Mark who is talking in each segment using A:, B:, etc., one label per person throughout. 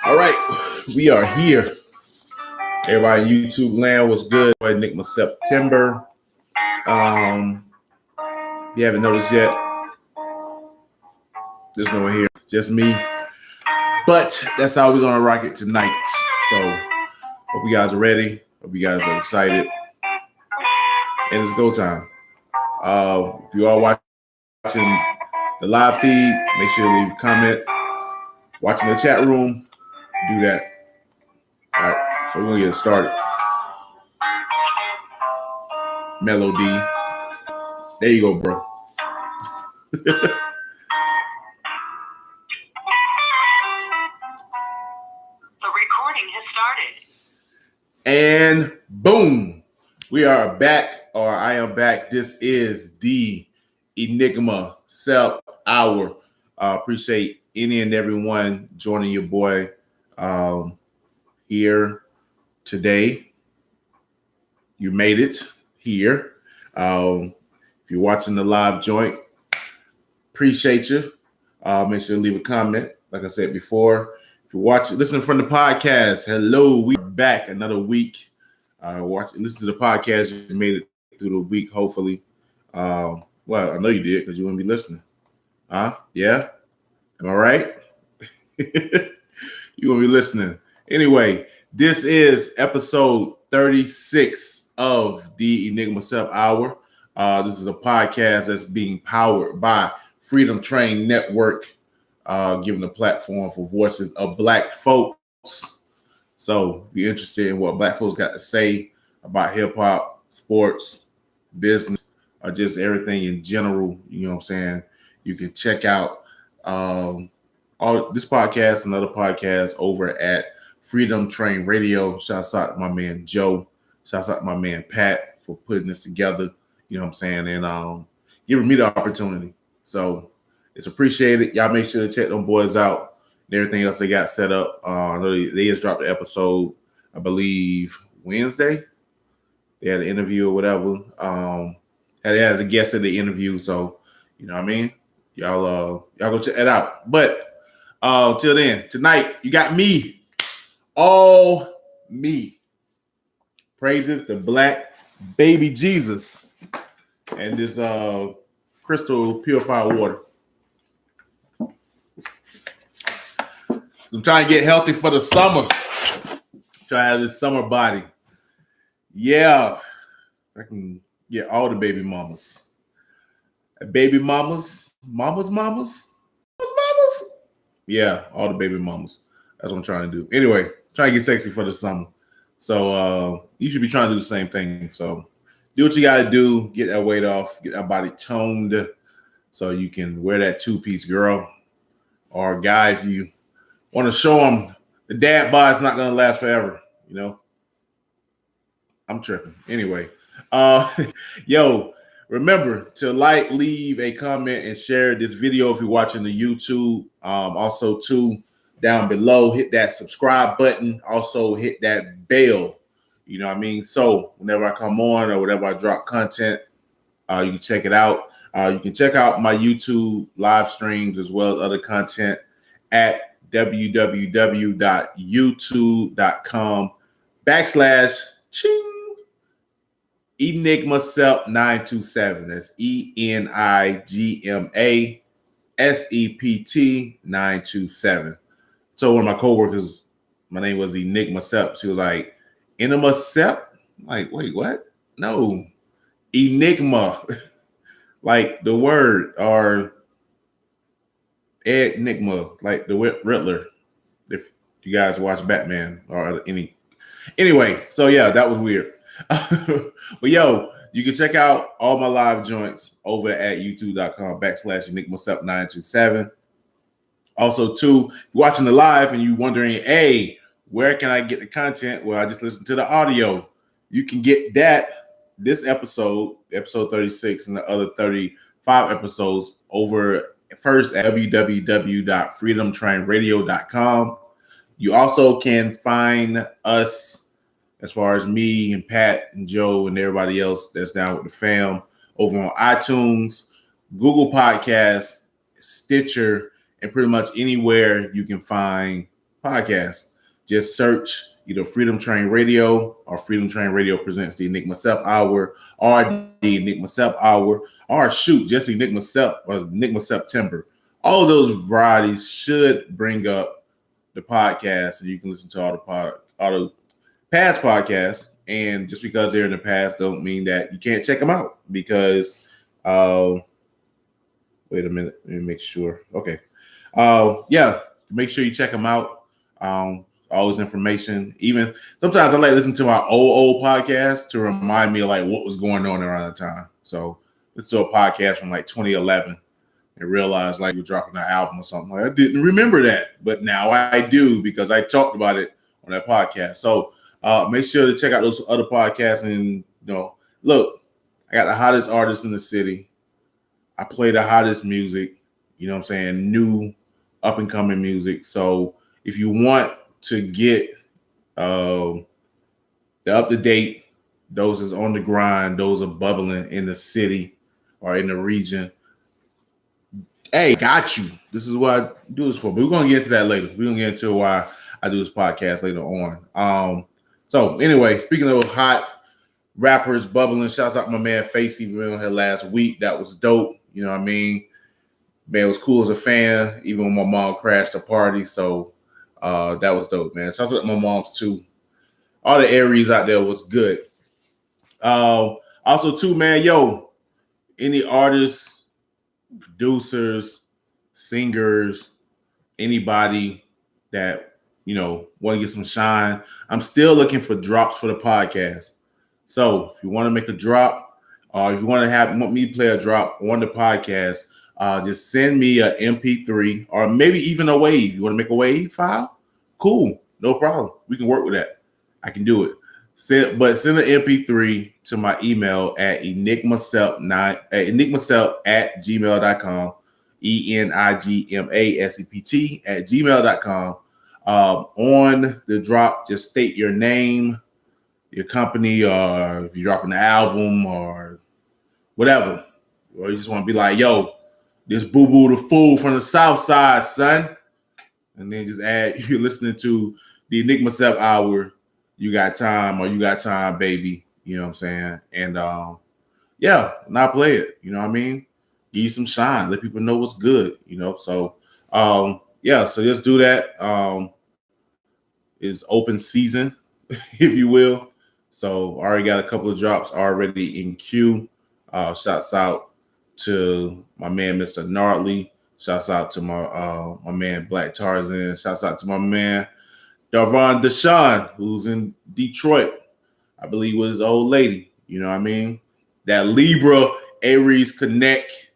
A: All right, we are here. Everybody in YouTube land was good. Enigma September. If you haven't noticed yet, there's no one here. It's just me. But that's how we're gonna rock it tonight. So hope you guys are ready. Hope you guys are excited. And it's go time. If you are watching the live feed, make sure you leave a comment. Watching the chat room, do that. All right, so we're gonna get started. Melody. There you go, bro.
B: The recording has started.
A: And boom, we are back, or I am back. This is the Enigma Sept Hour. Appreciate any and everyone joining your boy here today. You made it here. If you're watching the live joint, appreciate you. Make sure to leave a comment. Like I said before, if you're watching, listening from the podcast, hello, we're back another week. Listen to the podcast. You made it through the week, hopefully. Well, I know you did because you wouldn't be listening. Yeah? Am I right? You won't be listening. Anyway, this is episode 36 of the Enigma Sept Hour. This is a podcast that's being powered by Freedom Train Network, giving a platform for voices of Black folks. So if you're interested in what Black folks got to say about hip-hop, sports, business, or just everything in general, you know what I'm saying, you can check out all this podcast and other podcasts over at Freedom Train Radio. Shouts out to my man Joe. Shouts out to my man Pat for putting this together, you know what I'm saying, and giving me the opportunity. So it's appreciated. Y'all make sure to check them boys out and everything else they got set up. I know they just dropped the episode, I believe, Wednesday. They had an interview or whatever. Had as a guest at the interview. So, you know what I mean? Y'all go check that out. But till then, tonight, you got me. All me. Praises the Black Baby Jesus and this crystal purified water. I'm trying to get healthy for the summer. Try to have this summer body. Yeah. I can get all the baby mamas. Baby mamas. Mamas. Yeah, all the baby mamas. That's what I'm trying to do. Anyway, trying to get sexy for the summer. So you should be trying to do the same thing. So do what you got to do. Get that weight off. Get that body toned so you can wear that two-piece, girl. Or guy, if you want to show them the dad bod's not going to last forever. You know? I'm tripping. Anyway. Yo, remember to like, leave a comment, and share this video if you're watching the YouTube. Also, too, down below, hit that subscribe button. Also, hit that bell. You know what I mean? So whenever I come on or whenever I drop content, you can check it out. You can check out my YouTube live streams as well as other content at www.youtube.com/ching Enigma Sept 927. That's ENIGMASEPT 927. So one of my coworkers, my name was Enigma Sept. She was like, Enigma Sept? I'm like, wait, what? No, Enigma, like the word, or Enigma, like the Riddler. If you guys watch Batman or any. Anyway, so yeah, that was weird. But yo, you can check out all my live joints over at youtube.com/EnigmaSept 927. Also, too, watching the live and you wondering, hey, where can I get the content? Well, I just listened to the audio. You can get that, this episode 36, and the other 35 episodes over first at www.freedomtrainradio.com. You also can find us, as far as me and Pat and Joe and everybody else that's down with the fam, over on iTunes, Google Podcasts, Stitcher, and pretty much anywhere you can find podcast. Just search either Freedom Train Radio or Freedom Train Radio presents the Enigma Sept Hour or the Enigma Sept Hour or shoot, just Enigma Sept or Enigma September. All of those varieties should bring up the podcast, and you can listen to all the past podcasts. And just because they're in the past don't mean that you can't check them out because wait a minute, let me make sure. Okay. Yeah, make sure you check them out. All this information. Even sometimes I like listen to my old podcast to remind me of like what was going on around the time. So let's do a podcast from like 2011 and realize like you're dropping an album or something. Like, I didn't remember that, but now I do because I talked about it on that podcast. So make sure to check out those other podcasts and look, I got the hottest artists in the city. I play the hottest music, you know what I'm saying? New up and coming music. So if you want to get the up to date, those is on the grind, those are bubbling in the city or in the region. Hey, got you. This is what I do this for. But we're gonna get into that later. We're gonna get into why I do this podcast later on. So anyway, speaking of hot rappers bubbling, shouts out my man Facey. We were on here last week. That was dope. You know what I mean? Man was cool as a fan, even when my mom crashed the party. So that was dope, man. Shouts out to my moms too. All the Aries out there was good. Also too, man, any artists, producers, singers, anybody that want to get some shine, I'm still looking for drops for the podcast. So if you want to make a drop, or if you want me to play a drop on the podcast, just send me a MP3 or maybe even a wave. You want to make a wave file? Cool, no problem. We can work with that. I can do it. Send an MP3 to my email at enigmasept@gmail.com, enigmasept@gmail.com. On the drop, just state your name, your company, or if you're dropping an album or whatever. Or you just want to be like, this Boo Boo the Fool from the South Side, son. And then just add, you're listening to the Enigma Sept Hour. You got time, or you got time, baby. You know what I'm saying? And not play it. You know what I mean? Give you some shine. Let people know what's good. So so just do that. It's open season, if you will. So already got a couple of drops already in queue. Shouts out to my man, Mr. Gnarly. Shouts out to my man, Black Tarzan. Shouts out to my man, Darvon Deshaun, who's in Detroit. I believe with his old lady. You know what I mean? That Libra Aries connect.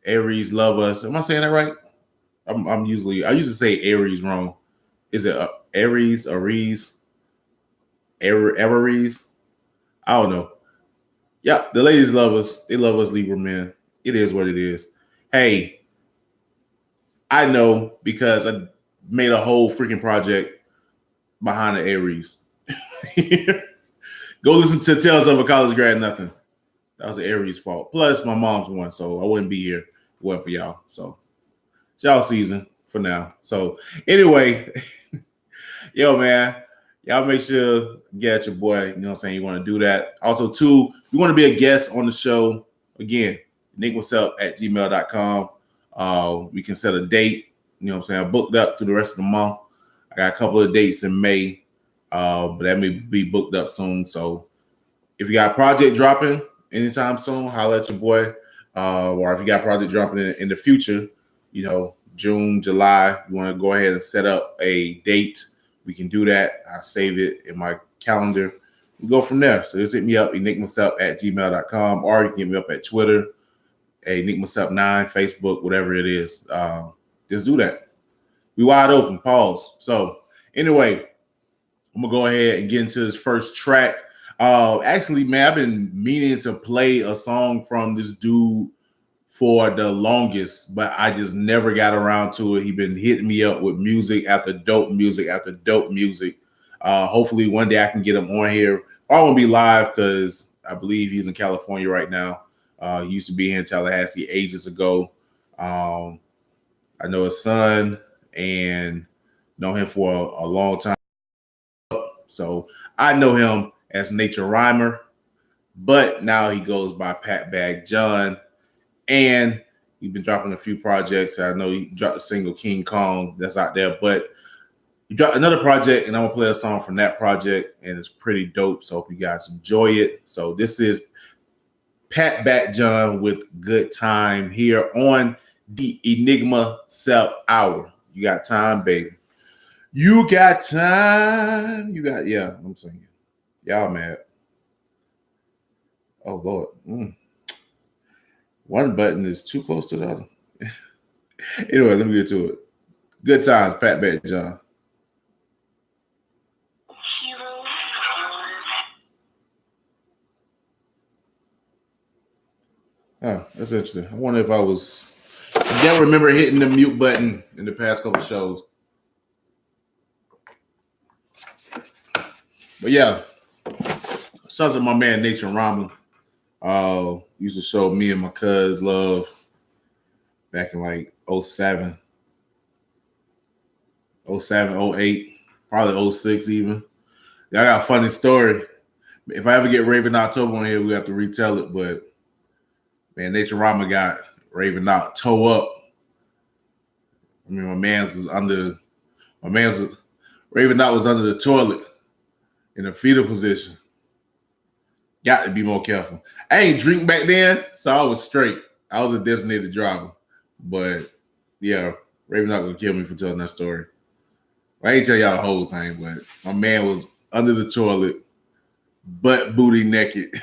A: Aries love us. Am I saying that right? I usually say Aries wrong. Is it Aries, Aries, Aries? I don't know. Yeah, the ladies love us. They love us, Libra men. It is what it is. Hey, I know because I made a whole freaking project behind the Aries. Go listen to Tales of a College Grad Nothing. That was the Aries fault. Plus, my mom's one, so I wouldn't be here if it wasn't for y'all. So, it's y'all season for now. So, anyway, man, y'all make sure get your boy. You know what I'm saying? You want to do that. Also, too, if you want to be a guest on the show, again, EnigmaSept@gmail.com. We can set a date. You know what I'm saying? I booked up through the rest of the month. I got a couple of dates in May, but that may be booked up soon. So if you got a project dropping anytime soon, holla at your boy. Or if you got a project dropping in the future, June, July, you want to go ahead and set up a date, we can do that. I'll save it in my calendar. We go from there. So just hit me up, EnigmaSept@gmail.com, or you can hit me up at Twitter, EnigmaSept9, Facebook, whatever it is. Just do that. We wide open. Pause. So anyway, I'm gonna go ahead and get into this first track. Actually, man, I've been meaning to play a song from this dude for the longest, but I just never got around to it. He's been hitting me up with music after dope music after dope music. Hopefully one day I can get him on here. I won't be live because I believe he's in California right now. He used to be here in Tallahassee ages ago. I know his son and Know him for a long time. So I know him as Nature Rhymer, but now he goes by Patbag John. And he's been dropping a few projects. I know he dropped a single King Kong that's out there, but he dropped another project, and I'm gonna play a song from that project, and it's pretty dope. So hope you guys enjoy it. So this is Patbag John with Good Time here on the Enigma Sept Hour. You got time, baby. You got time. You got, yeah, I'm singing. Y'all mad. Oh, Lord. One button is too close to the other. Anyway, let me get to it. Good times, Patbag John. Oh, that's interesting. I wonder if I don't remember hitting the mute button in the past couple shows. But yeah, shout out to my man Nature Rhymer. Used to show me and my cuz love back in like 07, 08, probably 06 even. Yeah, I got a funny story. If I ever get Raven October on here, we have to retell it. But man, Nature Rhymer got Raven out toe up. I mean, Raven Out was under the toilet in a fetal position. Got to be more careful. I ain't drink back then, so I was straight. I was a designated driver. But yeah, Raven not gonna kill me for telling that story. I ain't tell y'all the whole thing, but my man was under the toilet, butt booty naked,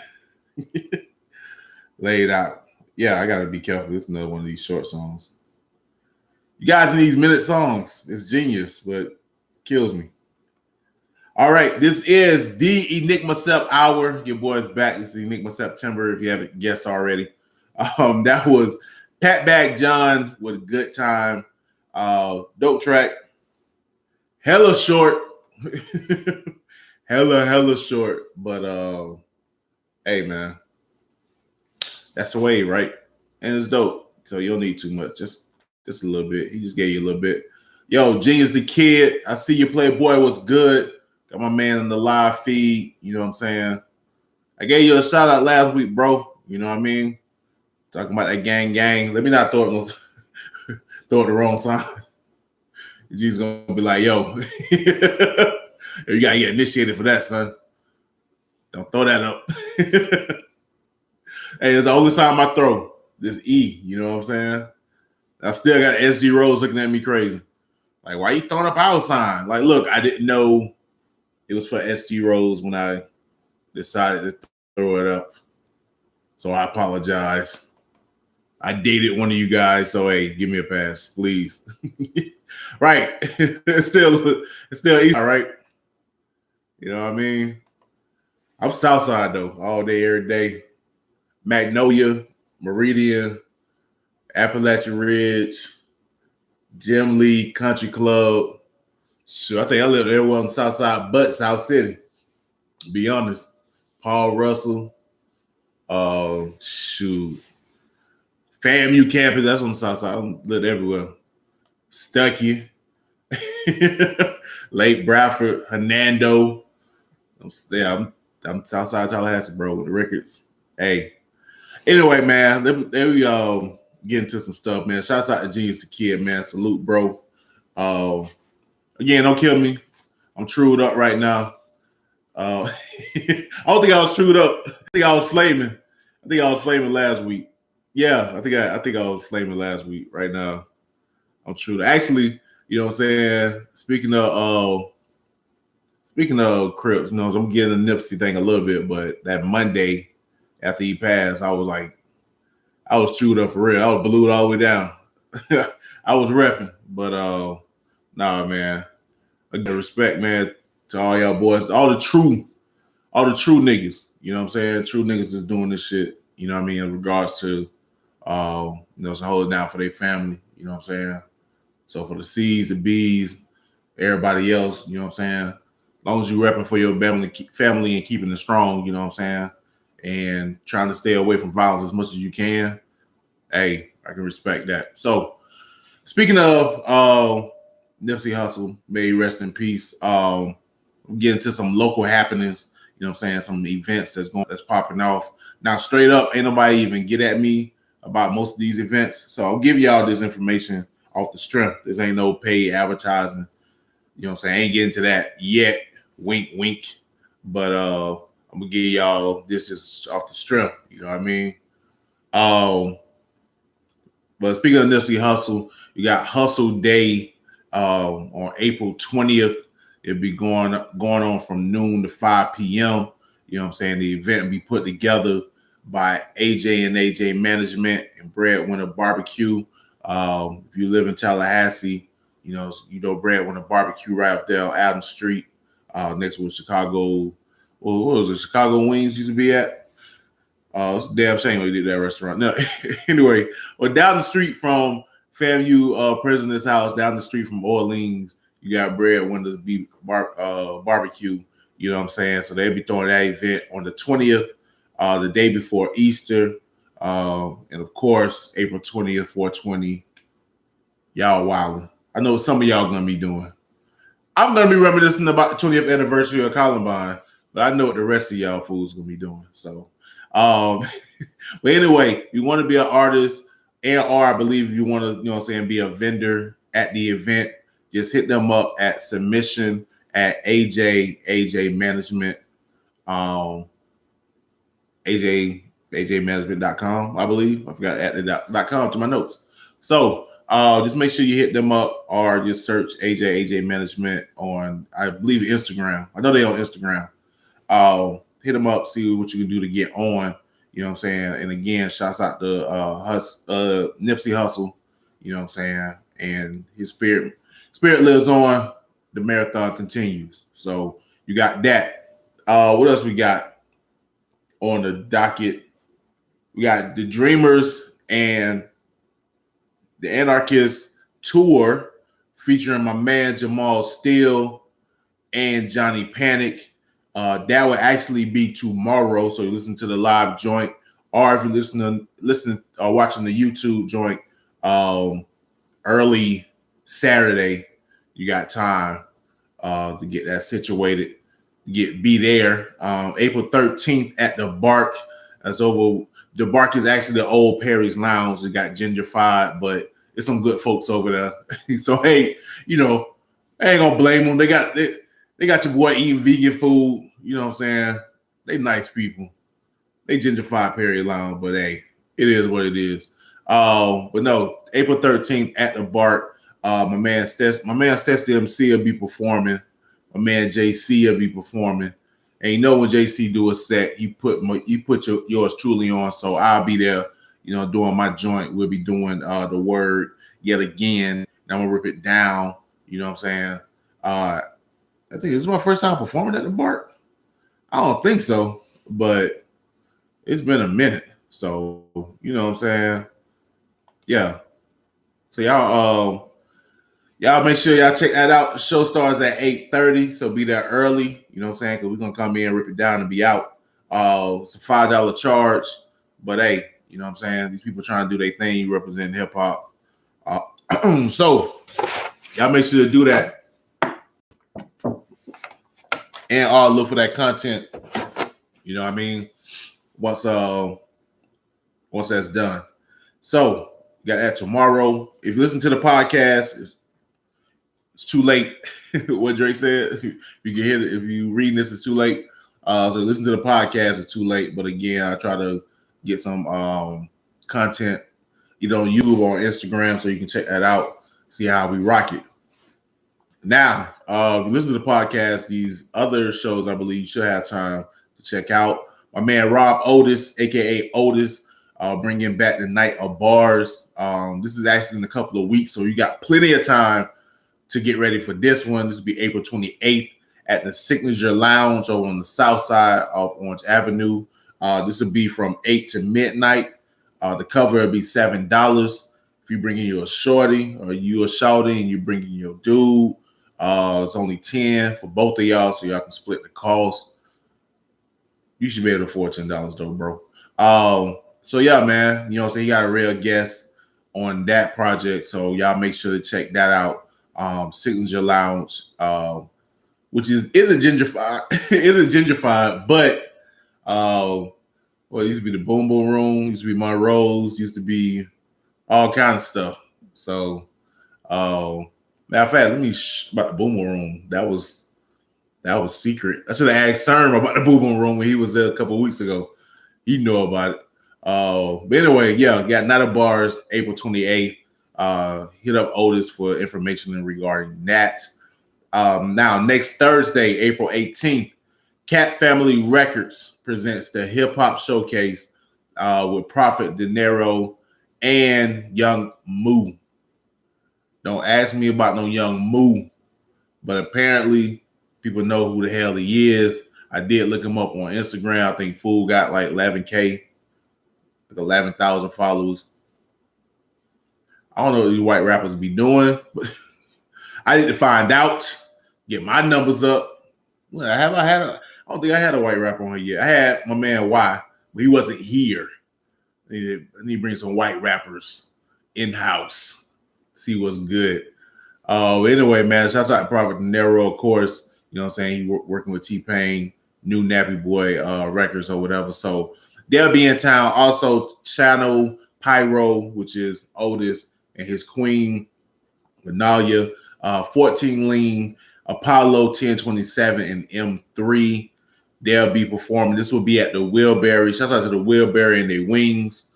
A: laid out. Yeah, I gotta be careful. This is another one of these short songs. You guys in these minute songs, it's genius, but kills me. All right, this is the Enigma Sept Hour. Your boy's back. This is Enigma September, if you haven't guessed already. That was Patbag John with a Good Time. Dope track. Hella short. hella short. But hey, man. That's the way, right? And it's dope. So you don't need too much. Just a little bit. He just gave you a little bit. Yo, Genius the Kid. I see you play, boy. What's good? Got my man in the live feed. You know what I'm saying? I gave you a shout out last week, bro. You know what I mean? Talking about that gang. Let me not throw it the wrong sign. G's gonna be like, yo, you gotta get initiated for that, son. Don't throw that up. Hey, it's the only sign I throw. This E, you know what I'm saying? I still got SG Rose looking at me crazy. Like, why you throwing up our sign? Like, look, I didn't know it was for SG Rose when I decided to throw it up. So I apologize. I dated one of you guys, so hey, give me a pass, please. Right. It's still easy, all right? You know what I mean? I'm Southside though, all day, every day. Magnolia, Meridian, Appalachian Ridge, Jim Lee Country Club. Sure, I think I lived everywhere on the South Side but South City. To be honest. Paul Russell. Shoot. FAMU campus, that's on the South Side. I lived everywhere. Stuckey. Lake Bradford, Hernando. I'm Southside Tallahassee, bro, with the records. Hey. Anyway, man, let me get into some stuff, man. Shouts out to Genius the Kid, man. Salute, bro. Again, don't kill me. I'm trued up right now. I don't think I was trued up. I think I was flaming. I think I was flaming last week. Yeah, I think I was flaming last week. Right now, I'm trued. Actually, you know what I'm saying. Speaking of Crips, you know, I'm getting the Nipsey thing a little bit, but that Monday after he passed, I was chewed up for real. I was blued all the way down. I was repping, but nah, man. I got respect, man, to all y'all boys, all the true niggas. You know what I'm saying? True niggas is doing this shit. You know what I mean? In regards to, holding down for their family. You know what I'm saying? So for the C's, the B's, everybody else, you know what I'm saying? As long as you repping for your family and keeping it strong, you know what I'm saying? And trying to stay away from violence as much as you can. Hey, I can respect that. So speaking of Nipsey Hussle, may he rest in peace. Get into some local happenings, you know what I'm saying, some events that's popping off. Now, straight up, ain't nobody even get at me about most of these events. So I'll give y'all this information off the strength. This ain't no paid advertising. You know what I'm saying? I ain't getting to that yet. Wink, wink. But I'm gonna give y'all this just off the strength. You know what I mean? But speaking of Nipsey Hussle, you got Hustle Day on April 20th. It'll be going on from noon to 5 p.m. You know what I'm saying? The event will be put together by AJ and AJ Management and Breadwinner Barbecue. If you live in Tallahassee, you know Breadwinner Barbecue right up there on Adams Street, next to Chicago. Well, what was it? Chicago Wings used to be at. It's a damn shame we did that restaurant. No, anyway, well, down the street from FAMU President's House, down the street from Orleans, you got Breadwinner's Barbecue. You know what I'm saying? So they'll be throwing that event on the 20th, the day before Easter. And of course, April 20th, 420. Y'all wilding. I know some of y'all gonna be doing. I'm gonna be reminiscing about the 20th anniversary of Columbine, but I know what the rest of y'all fools gonna be doing. So, but anyway, you want to be an artist, or I believe you want to, you know what I'm saying, be a vendor at the event, just hit them up at submission at AJ Management, AJmanagement.com, I believe. I forgot to add the .com to my notes. So just make sure you hit them up or just search AJ Management on, I believe, Instagram. I know they're on Instagram. Hit them up, see what you can do to get on. You know what I'm saying? And again, shouts out to Nipsey Hussle, you know what I'm saying? And his spirit lives on. The marathon continues. So you got that. What else we got on the docket? We got the Dreamers and the Anarchists tour featuring my man Jamal Steele and Johnny Panic. That will actually be tomorrow. So you listen to the live joint, or if you're listening or watching the YouTube joint early Saturday, you got time to get that situated. Be there. April 13th at the Bark. That's over. The Bark is actually the old Perry's Lounge. It got gentrified, but it's some good folks over there. So hey, you know, I ain't gonna blame them. They got your boy eating vegan food. You know what I'm saying? They nice people. They gentrified Perry Lounge, but hey, it is what it is. But no, April 13th at the Bark. My man Stess the MC will be performing. My man JC will be performing. And you know when JC do a set, you put yours truly on. So I'll be there, you know, doing my joint. We'll be doing the word yet again. And I'm gonna rip it down. You know what I'm saying? I think this is my first time performing at the Bark. I don't think so, but it's been a minute. So you know what I'm saying? Yeah. So y'all make sure y'all check that out. The show starts at 8:30, so be there early. You know what I'm saying? Because we're going to come in, rip it down, and be out. It's a $5 charge. But, hey, you know what I'm saying? These people trying to do their thing. You represent hip-hop. So y'all make sure to do that. And look for that content. You know what I mean? Once that's done. So, you got that tomorrow. If you listen to the podcast, it's too late. What Drake said. You can hear it. If you reading this, it's too late. So listen to the podcast, it's too late. But again, I try to get some content either on YouTube or on Instagram so you can check that out, see how we rock it. Now, if you listen to the podcast, these other shows I believe you should have time to check out. My man Rob Otis, aka Otis, bringing back the Night of Bars. This is actually in a couple of weeks, so you got plenty of time to get ready for this one. This will be April 28th at the Signature Lounge over on the south side of Orange Avenue. This will be from 8 to midnight. The cover will be $7. If you bring in your shorty or you a shawty and you bring in your dude, it's only $10 for both of y'all, so y'all can split the cost. You should be able to afford $10 though, bro. So yeah, man, you know what I'm saying? You got a real guest on that project, so y'all make sure to check that out. Signature Lounge, which isn't gentrified, isn't gentrified, but well, it used to be the Boom Boom Room, used to be Monroe's, used to be all kind of stuff. So, matter of fact, about the Boom Boom Room. That was secret. I should have asked CERN about the Boom Boom Room when he was there a couple of weeks ago. He knew about it. But anyway, yeah, got Night of Bars, April 28th. Hit up Otis for information regarding that. Now, next Thursday, April 18th, Cat Family Records presents the Hip Hop Showcase with Prophet De Niro and Young Moo. Don't ask me about no Young Moo, but apparently people know who the hell he is. I did look him up on Instagram. I think Fool got like 11K, like 11,000 followers. I don't know what these white rappers be doing, but I need to find out, get my numbers up. Well, I don't think I had a white rapper on here yet. I had my man Y, but he wasn't here. I need to bring some white rappers in-house, see what's good. Anyway, man, shouts out to Prophet De Niro, of course. You know what I'm saying? He working with T-Pain, new Nappy Boy records or whatever. So they'll be in town. Also, Channel Pyro, which is Otis and his queen, Lanalia, 14 Lean, Apollo 1027, and M3. They'll be performing. This will be at the Wheelberry. Shouts out to the Wheelberry and their wings.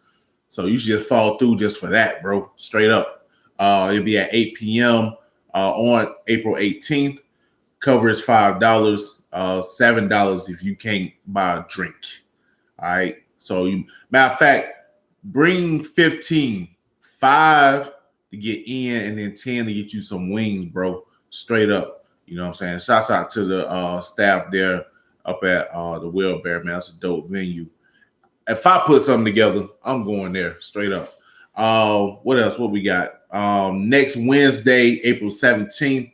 A: So you should just fall through just for that, bro. Straight up. It'll be at 8 p.m. On April 18th. Cover is $5, $7 if you can't buy a drink. All right. So matter of fact, bring 15, 5 to get in, and then 10 to get you some wings, bro. Straight up. You know what I'm saying? Shouts out to the staff there up at the Wheelberry, man. That's a dope venue. If I put something together, I'm going there straight up. What else? What we got? Next Wednesday, April 17th.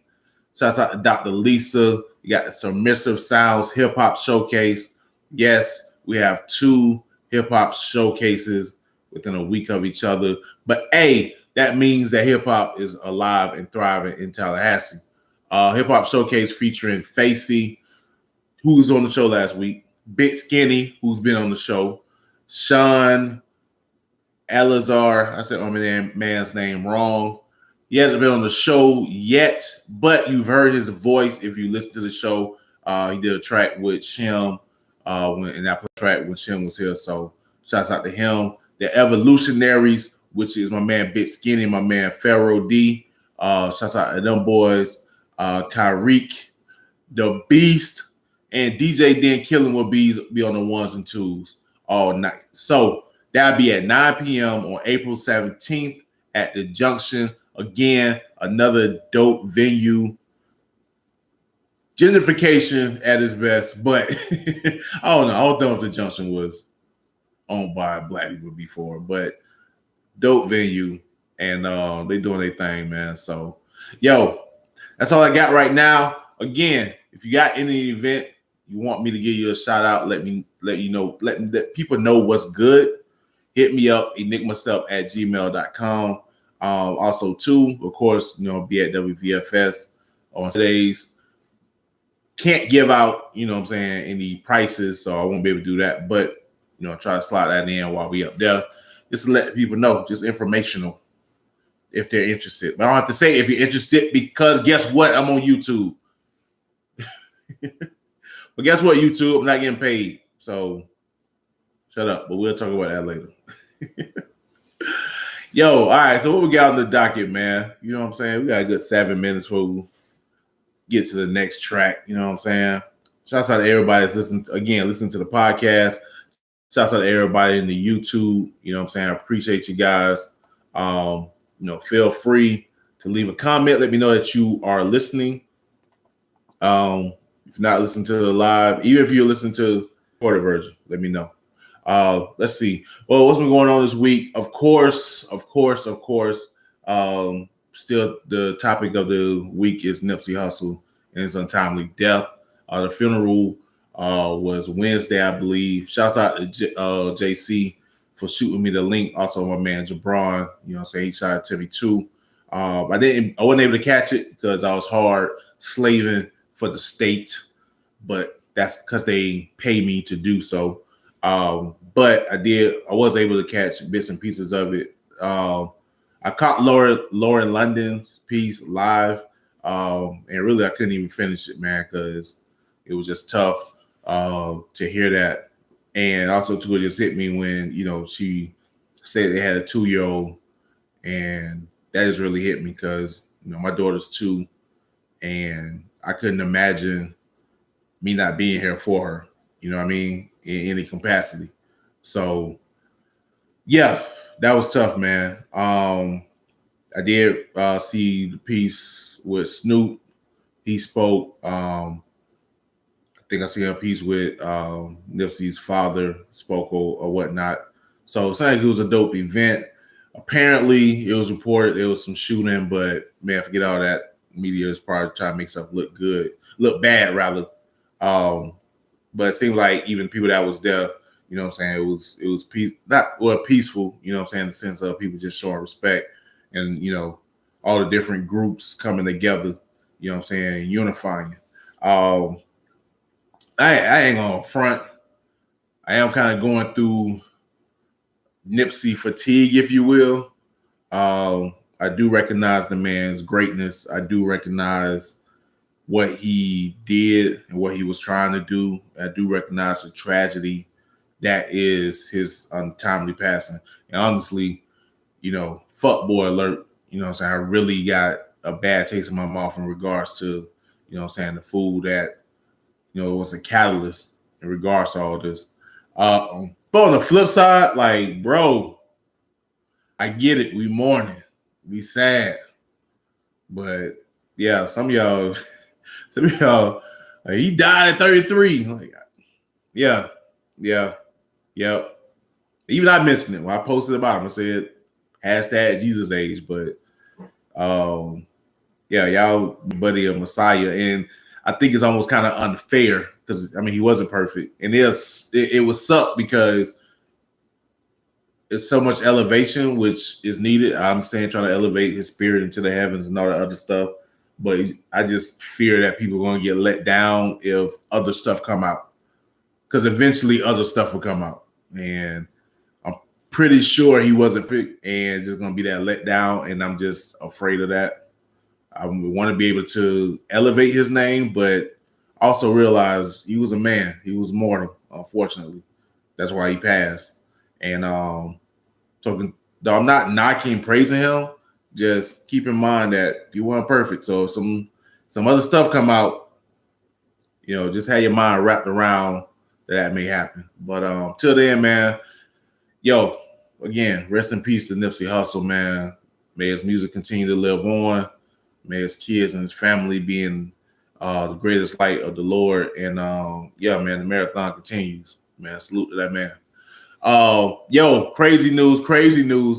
A: Shouts out to Dr. Lisa. You got the Submissive Sounds Hip Hop Showcase. Yes, we have 2 hip hop showcases within a week of each other. But hey, that means that hip hop is alive and thriving in Tallahassee. Hip hop showcase featuring Facey, who was on the show last week, Big Skinny, who's been on the show, Sean Elazar. I said my man's name wrong. He hasn't been on the show yet, but you've heard his voice if you listen to the show. He did a track with Shem, and that track when Shem was here. So shouts out to him. The Evolutionaries, which is my man Big Skinny, my man Pharaoh D. Shouts out to them boys. Kyreek, The Beast, and DJ Den Killing will be on the 1s and 2s all night. So that'll be at 9 p.m. on April 17th at the Junction. Again, another dope venue. Gentrification at its best, but I don't know. I don't know if the Junction was owned by black people before, but dope venue, and they doing their thing, man. So, yo, that's all I got right now. Again, if you got any event you want me to give you a shout out, let you know. Let people know what's good. Hit me up, enigmasept@gmail.com. Also, too, of course, be at WPFS on today's. Can't give out, what I'm saying, any prices, so I won't be able to do that. But, try to slide that in while we up there. Just to let people know, just informational if they're interested. But I don't have to say if you're interested because guess what? I'm on YouTube. But guess what, YouTube? I'm not getting paid. So shut up. But we'll talk about that later. Yo, all right. So what we got on the docket, man? You know what I'm saying? We got a good 7 minutes before we get to the next track. You know what I'm saying? Shouts out to everybody that's listening to the podcast. Shouts out to everybody in the YouTube. You know what I'm saying? I appreciate you guys. Feel free to leave a comment. Let me know that you are listening. If not listening to the live, even if you're listening to the recorded version, let me know. Let's see. Well, what's been going on this week? Of course. Still, the topic of the week is Nipsey Hussle and his untimely death. The funeral was Wednesday, I believe. Shouts out to JC for shooting me the link. Also, my man Jabron, he shot at Timmy too. I wasn't able to catch it because I was hard slaving for the state, but that's because they pay me to do so. But I was able to catch bits and pieces of it. I caught Lauren London's piece live, and really I couldn't even finish it, man, because it was just tough to hear that. And also, too, it just hit me when she said they had a 2-year-old, and that just really hit me because my daughter's 2, and I couldn't imagine me not being here for her. You know what I mean? In any capacity. So, yeah, that was tough, man. I did see the piece with Snoop. He spoke. I think I see a piece with Nipsey's father spoke or whatnot. So it sounded like it was a dope event. Apparently, it was reported there was some shooting, but man, forget all that. Media is probably trying to make stuff look bad rather. But it seemed like even people that was there, you know what I'm saying, it was peaceful, you know what I'm saying, in the sense of people just showing respect and all the different groups coming together, you know what I'm saying, unifying. I ain't gonna front. I am kind of going through Nipsey fatigue, if you will. I do recognize the man's greatness. I do recognize what he did and what he was trying to do. I do recognize the tragedy that is his untimely passing. And honestly, fuck boy alert. You know what I'm saying? I really got a bad taste in my mouth in regards to, the food that, was a catalyst in regards to all this. But on the flip side, like, bro, I get it. We mourning. We sad. But yeah, some of y'all, he died at 33. Like, yeah. Even I mentioned it when I posted about him. I said hashtag Jesus age, but y'all buddy a Messiah, and I think it's almost kind of unfair because he wasn't perfect, and it was suck because it's so much elevation which is needed. I understand trying to elevate his spirit into the heavens and all that other stuff, but I just fear that people are going to get let down if other stuff come out, because eventually other stuff will come out, and I'm pretty sure he wasn't picked and just going to be that let down, and I'm just afraid of that. I want to be able to elevate his name, but also realize he was a man. He was mortal, unfortunately. That's why he passed. And so though I'm not knocking, praising him, just keep in mind that he wasn't perfect. So if some other stuff come out, just have your mind wrapped around that may happen. But till then, man, again, rest in peace to Nipsey Hussle, man. May his music continue to live on. May his kids and his family be in the greatest light of the Lord. And man, the marathon continues. Man, salute to that man. Crazy news.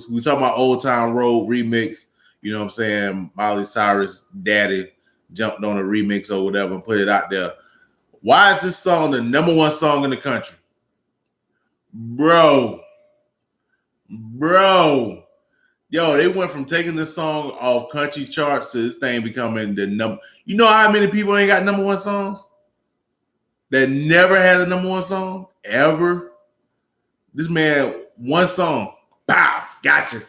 A: We talking about Old Town Road remix. You know what I'm saying? Miley Cyrus' daddy jumped on a remix or whatever and put it out there. Why is this song the #1 song in the country? Bro. They went from taking this song off country charts to this thing becoming the number. You know how many people ain't got #1 songs? That never had a #1 song? Ever? This man, one song. Pow! Gotcha.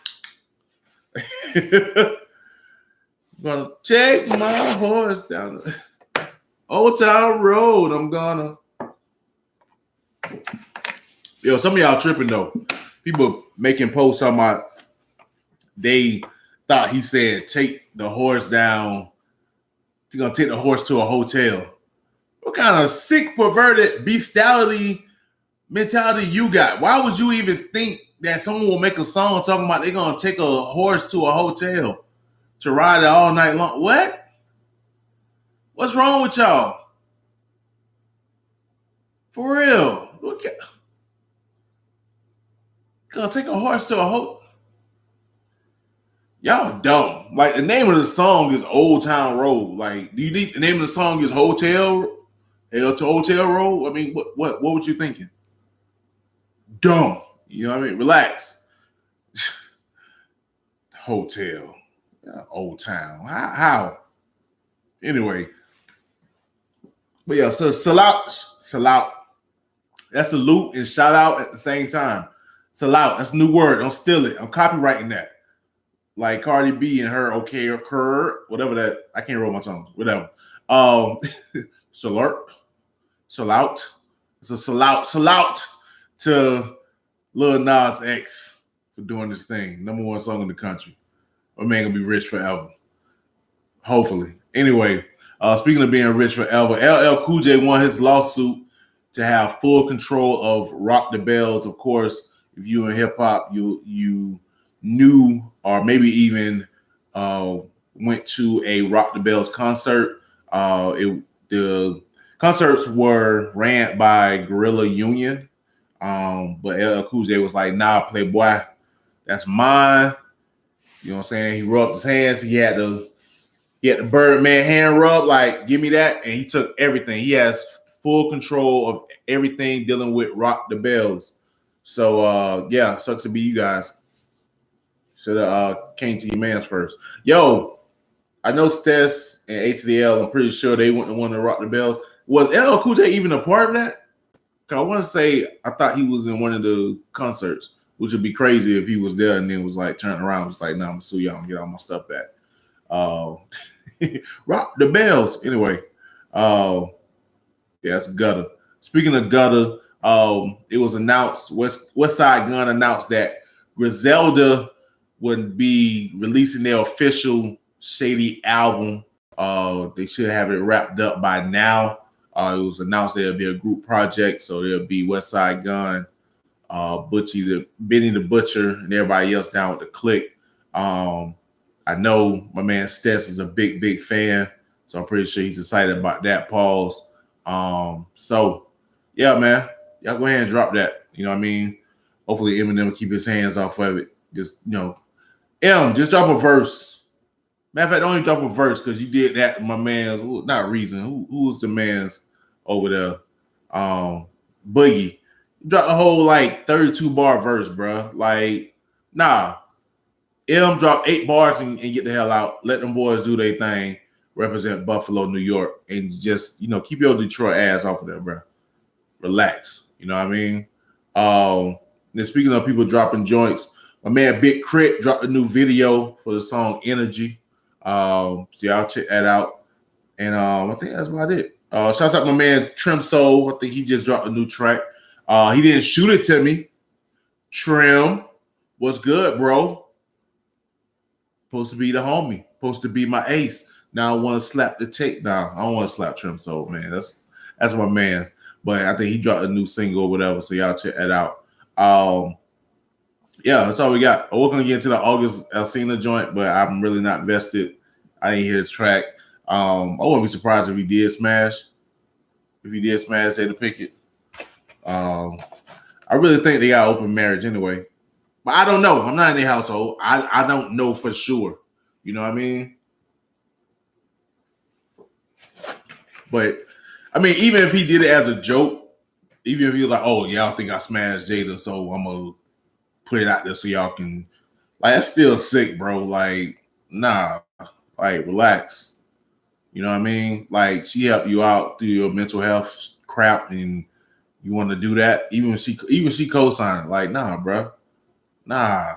A: Gonna take my horse down the Old Town Road. I'm gonna. Some of y'all tripping though. People making posts talking about they thought he said take the horse down. He's gonna take the horse to a hotel. What kind of sick, perverted bestiality mentality you got? Why would you even think that someone will make a song talking about they're gonna take a horse to a hotel to ride it all night long? What? What's wrong with y'all? For real? Gonna take a horse to a hotel? Y'all dumb. Like, the name of the song is Old Town Road. Like, do you think the name of the song is Hotel Road? I mean, what were you thinking? Dumb. You know what I mean? Relax. Hotel. Old Town. How? Anyway, but yeah, so salute. That's salute and shout out at the same time. Salute. That's a new word. Don't steal it. I'm copywriting that. Like Cardi B and her okay or cur, whatever that. I can't roll my tongue. Whatever. Salute. Salute. It's a salute to Lil Nas X for doing this thing. #1 song in the country. My man gonna be rich forever. Hopefully. Anyway, speaking of being rich forever, LL Cool J won his lawsuit to have full control of Rock the Bells. Of course, if you in hip hop, you knew or maybe even went to a Rock the Bells concert. The concerts were ran by Guerrilla Union, but LL Cool J was like, "Nah, Playboy, that's mine." You know what I'm saying? He rubbed his hands. He had the Birdman hand rub, like, give me that. And he took everything. He has full control of everything dealing with Rock the Bells. So, yeah, sucks to be you guys. Should have came to your mans first. Yo, I know Stess and A to the L, I'm pretty sure they wouldn't want to Rock the Bells. Was LL Cool J even a part of that? Because I want to say I thought he was in one of the concerts, which would be crazy if he was there and then was like turning around, was like, "Nah, I'm gonna sue y'all and get all my stuff back." Rock the Bells. Anyway, yeah, it's gutter. Speaking of gutter, it was announced, West Side Gun announced that Griselda would be releasing their official Shady album. They should have it wrapped up by now. It was announced there'll be a group project, so there'll be West Side Gun, Benny the Butcher, and everybody else down with the clique. I know my man Stess is a big fan, so I'm pretty sure he's excited about that. Pause. So yeah, man, y'all go ahead and drop that. You know what I mean? Hopefully Eminem will keep his hands off of it. Just, just drop a verse. Matter of fact, don't even drop a verse because you did that to my man's, not Reason. Who was the man's over there? Boogie. Drop a whole like 32 bar verse, bro. Like, nah. Drop 8 bars and get the hell out. Let them boys do their thing. Represent Buffalo, New York, and just keep your Detroit ass off of there, bro. Relax. You know what I mean? And speaking of people dropping joints, my man Big Crit dropped a new video for the song Energy. So y'all check that out. And I think that's about it. Shouts out my man Trim Soul. I think he just dropped a new track. He didn't shoot it to me. Trim, what's good, bro? Supposed to be the homie. Supposed to be my ace. Now I want to slap the tape. Now I don't want to slap Trim Soul, man. That's my man's. But I think he dropped a new single or whatever. So y'all check that out. Yeah, that's all we got. We're gonna get into the August Alsina joint, but I'm really not vested. I didn't hear his track. I wouldn't be surprised if he did smash. If he did smash Jada Pickett. I really think they got open marriage anyway. But I don't know. I'm not in their household. I don't know for sure. You know what I mean? But, I mean, even if he did it as a joke, even if he was like, "Oh, y'all think I smashed Jada, so I'm going to put it out there so y'all can," like, that's still sick, bro. Like, nah. Like, relax. You know what I mean? Like, she helped you out through your mental health crap, and you want to do that? Even she co-signed it. Like, nah, bro. Nah.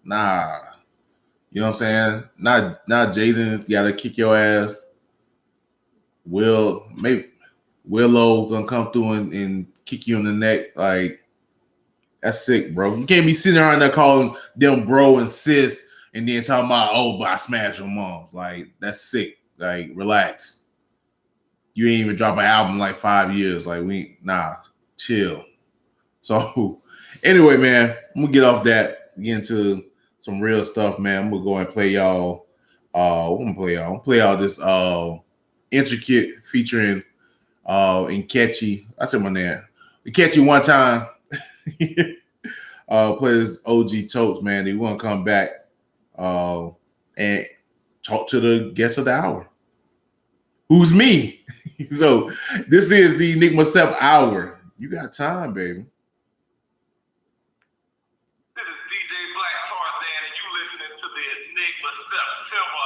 A: You know what I'm saying? Not Jaden gotta kick your ass. Maybe Willow gonna come through and kick you in the neck. Like, that's sick, bro. You can't be sitting around there calling them bro and sis and then talking about, "Oh, but I smashed your moms." Like, that's sick. Like, relax. You ain't even drop an album in like 5 years. Like, chill. So anyway, man, I'm gonna get off that, get into some real stuff, man. I'm gonna go and play y'all. I'm gonna play y'all this Intricate featuring NKenge. I said my name. NKenge one time. Play this OG Totes, man. They want to come back and talk to the guest of the hour. Who's me? So this is the Enigma Sept Hour. You got time, baby.
B: This is DJ Black Tarzan, and you listening to the Enigma September.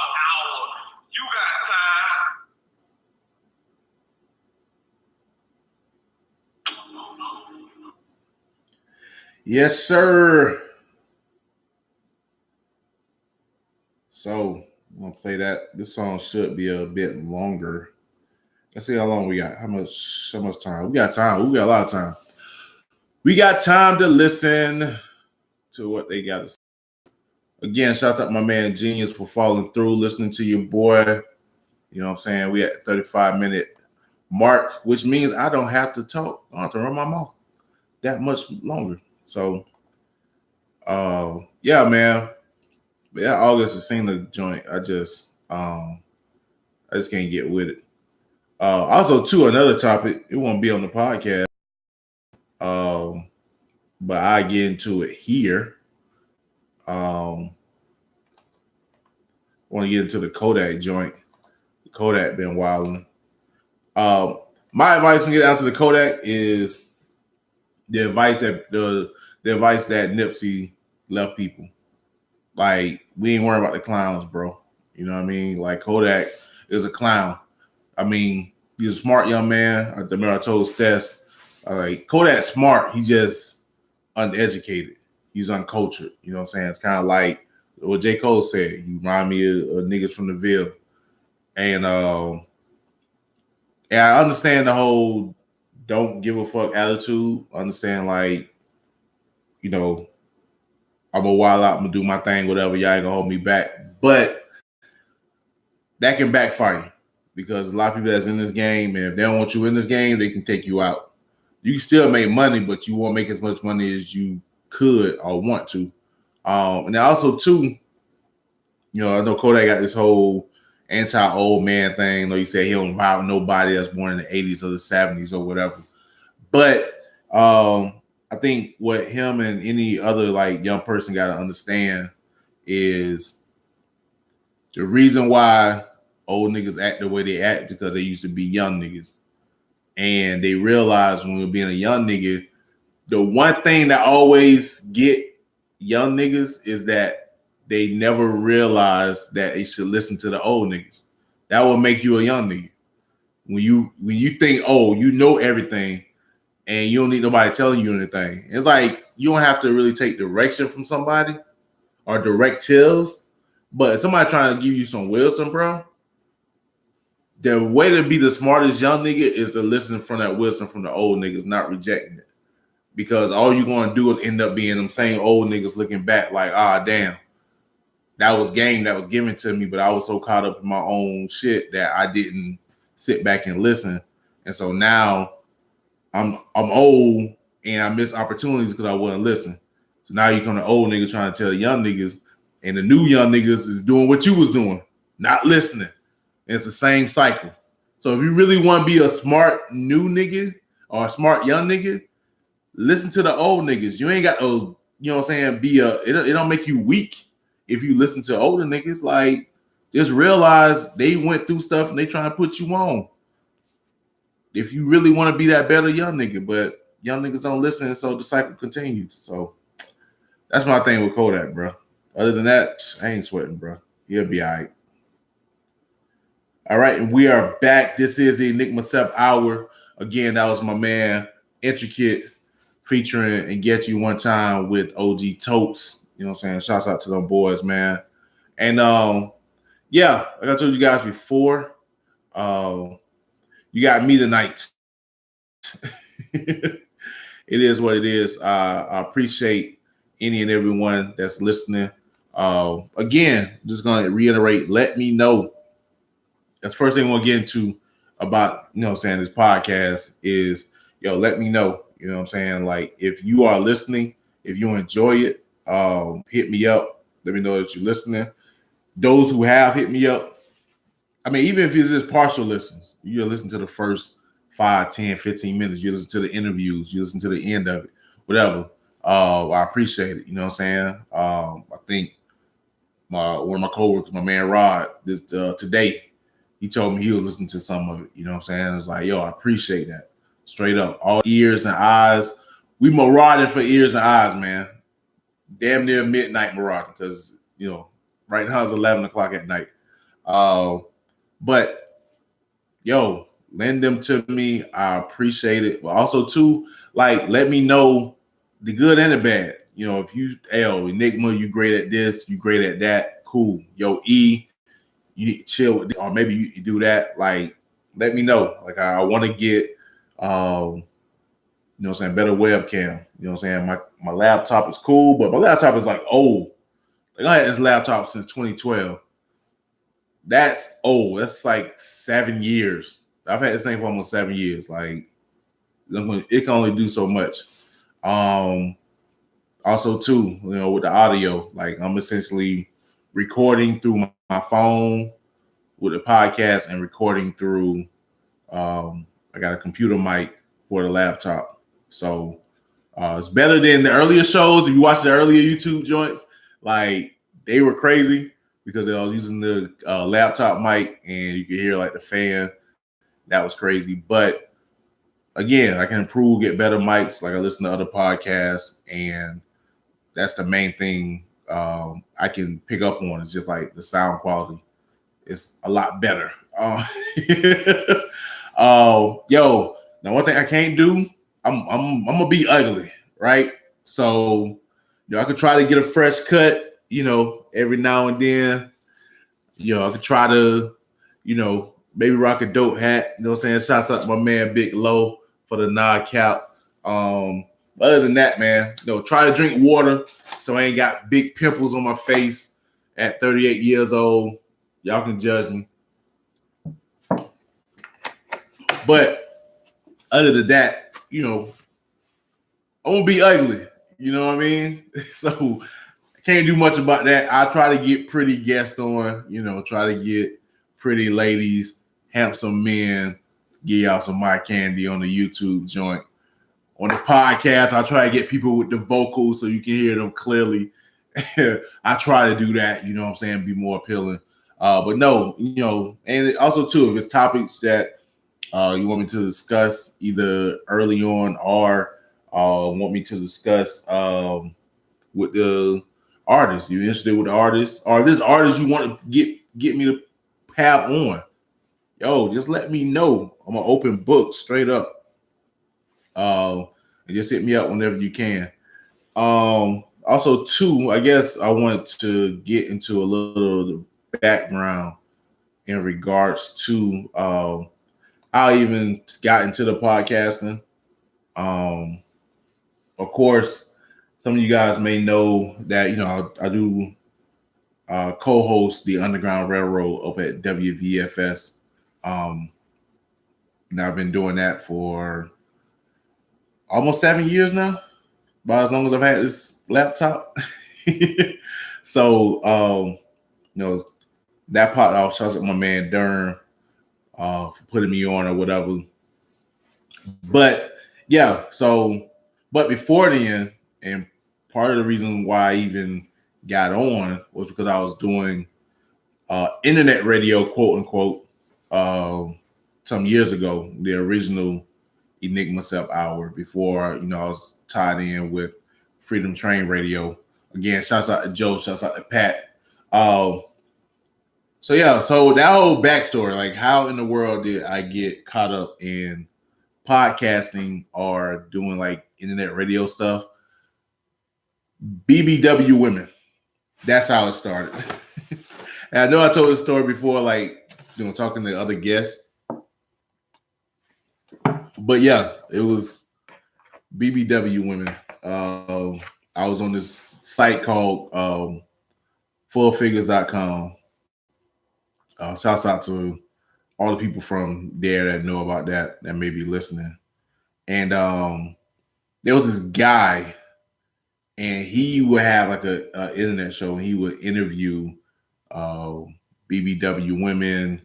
A: Yes, sir. So I'm gonna play that. This song should be a bit longer. Let's see how long we got. How much time? We got time. We got a lot of time. We got time to listen to what they got to say. Again, shout out to my man Genius for following through, listening to your boy. You know what I'm saying? We at 35-minute mark, which means I don't have to talk. I don't have to run my mouth that much longer. So yeah, man. But yeah, August has seen the joint. I just can't get with it. Also, too, another topic. It won't be on the podcast. But I get into it here. Want to get into the Kodak joint. Kodak been wilding. My advice when you get out to the Kodak is the advice that the advice that Nipsey left people. Like, we ain't worried about the clowns, bro. You know what I mean? Like, Kodak is a clown. I mean, he's a smart young man. I remember I told Stess, like, Kodak's smart. He just uneducated. He's uncultured. You know what I'm saying? It's kind of like what J. Cole said. You remind me of niggas from the Ville. And I understand the whole don't give a fuck attitude. I understand, like, you know, I'm gonna wild out, I'm gonna do my thing, whatever. Y'all ain't gonna hold me back. But that can backfire you because a lot of people that's in this game, and if they don't want you in this game, they can take you out. You can still make money, but you won't make as much money as you could or want to. And then also, too, you know, I know Kodak got this whole anti-old man thing. Like you said, he don't vibe with nobody that's born in the 80s or the 70s or whatever. But I think what him and any other like young person got to understand is the reason why old niggas act the way they act because they used to be young niggas. And they realize when we were being a young nigga, the one thing that always get young niggas is that they never realize that they should listen to the old niggas. That will make you a young nigga. When you think, oh, you know everything and you don't need nobody telling you anything. It's like you don't have to really take direction from somebody or directives, but if somebody trying to give you some wisdom, bro, the way to be the smartest young nigga is to listen from that wisdom from the old niggas, not rejecting it. Because all you're going to do is end up being them same old niggas looking back like, damn, that was game that was given to me, but I was so caught up in my own shit that I didn't sit back and listen. And so now I'm old and I miss opportunities because I wouldn't listen. So now you come to old nigga trying to tell the young niggas, and the new young niggas is doing what you was doing, not listening. And it's the same cycle. So if you really want to be a smart new nigga or a smart young nigga, listen to the old niggas. You ain't got to, you know what I'm saying, it don't make you weak if you listen to older niggas. Like, just realize they went through stuff and they trying to put you on. If you really want to be that better young nigga, but young niggas don't listen, so the cycle continues. So that's my thing with Kodak, bro. Other than that, I ain't sweating, bro. He'll be all right. All right, and we are back. This is the Enigma Sept Hour. Again, that was my man, Intricate, featuring and Get You One Time with OG Totes. You know what I'm saying? Shouts out to them boys, man. And yeah, like I told you guys before, you got me tonight. It is what it is. I appreciate any and everyone that's listening. Again, just gonna reiterate, let me know. That's the first thing we'll get into about, you know what I'm saying, this podcast is, let me know. You know what I'm saying? Like, if you are listening, if you enjoy it, hit me up. Let me know that you're listening. Those who have hit me up, I mean, even if it's just partial listens, you listen to the first 5, 10, 15 minutes. You listen to the interviews. You listen to the end of it, whatever. I appreciate it. You know what I'm saying? I think one of my coworkers, my man Rod, today, he told me he was listening to some of it. You know what I'm saying? It's like, I appreciate that. Straight up. All ears and eyes. We marauding for ears and eyes, man. Damn near midnight marauding because, right now it's 11 o'clock at night. But, lend them to me. I appreciate it. But also, too, like, let me know the good and the bad. You know, if you Enigma, you great at this, you great at that, cool. Yo, E, you need to chill with this, or maybe you do that. Like, let me know. Like, I want to get you know what I'm saying, better webcam. You know what I'm saying? My laptop is cool, but my laptop is like old. Like, I had this laptop since 2012. That's old. That's like 7 years. I've had this thing for almost 7 years. Like, it can only do so much. Also, too, you know, with the audio, like, I'm essentially recording through my phone with the podcast and recording through. I got a computer mic for the laptop, so it's better than the earlier shows. If you watch the earlier YouTube joints, like, they were crazy because they were using the laptop mic and you could hear like the fan. That was crazy. But again, I can improve, get better mics. Like, I listen to other podcasts, and that's the main thing I can pick up on. It's just like the sound quality. It's a lot better. Yo, now one thing I can't do, I'm gonna be ugly, right? So, you know, I could try to get a fresh cut, you know, every now and then. You know, I could try to, you know, maybe rock a dope hat. You know what I'm saying? Shouts out to my man Big Low for the nod cap. Other than that, man, you know, try to drink water so I ain't got big pimples on my face at 38 years old. Y'all can judge me. But other than that, you know, I won't be ugly. You know what I mean? So I can't do much about that. I try to get pretty guests on, you know, try to get pretty ladies, handsome men, give y'all some my candy on the YouTube joint. On the podcast, I try to get people with the vocals so you can hear them clearly. I try to do that, you know what I'm saying, be more appealing. But no, you know, and also too, if it's topics that you want me to discuss either early on or want me to discuss with the artist, you interested with the artist, or this artist you want to get me to have on, yo, just let me know. I'm an open book, straight up. And just hit me up whenever you can. Also, too, I guess I want to get into a little background in regards to how I even got into the podcasting. Of course, some of you guys may know that, you know, I do co-host the Underground Railroad up at WVFS. Now I've been doing that for almost 7 years now, about as long as I've had this laptop. So, you know, that part off, shouts out my man Durham for putting me on or whatever. But yeah, so, but before then, and part of the reason why I even got on was because I was doing internet radio, quote unquote, some years ago, the original Enigma Sept Hour, before, you know, I was tied in with Freedom Train Radio. Again, shouts out to Joe, shouts out to Pat. So yeah, so that whole backstory, like, how in the world did I get caught up in podcasting or doing like internet radio stuff? BBW women. That's how it started. And I know I told this story before, like, you know, talking to other guests. But yeah, it was BBW women. I was on this site called fullfigures.com. Shouts out to all the people from there that know about that may be listening. And there was this guy, and he would have like a internet show, and he would interview BBW women,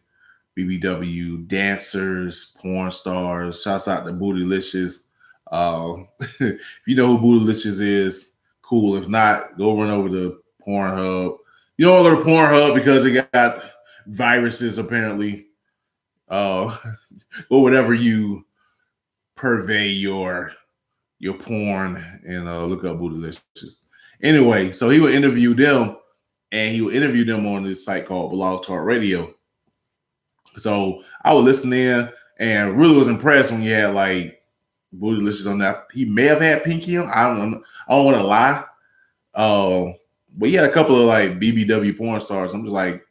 A: BBW dancers, porn stars. Shouts out to Bootylicious. If you know who Bootylicious is, cool. If not, go run over to Pornhub. You don't go to Pornhub because it got viruses, apparently. Or whatever you purvey your porn, and look up Bootylicious. Anyway, so he would interview them, and he would interview them on this site called Blog Talk Radio. So I would listen in and really was impressed when you had like Bootylicious on that. He may have had Pinky on. I don't want to lie. But he had a couple of like BBW porn stars. I'm just like,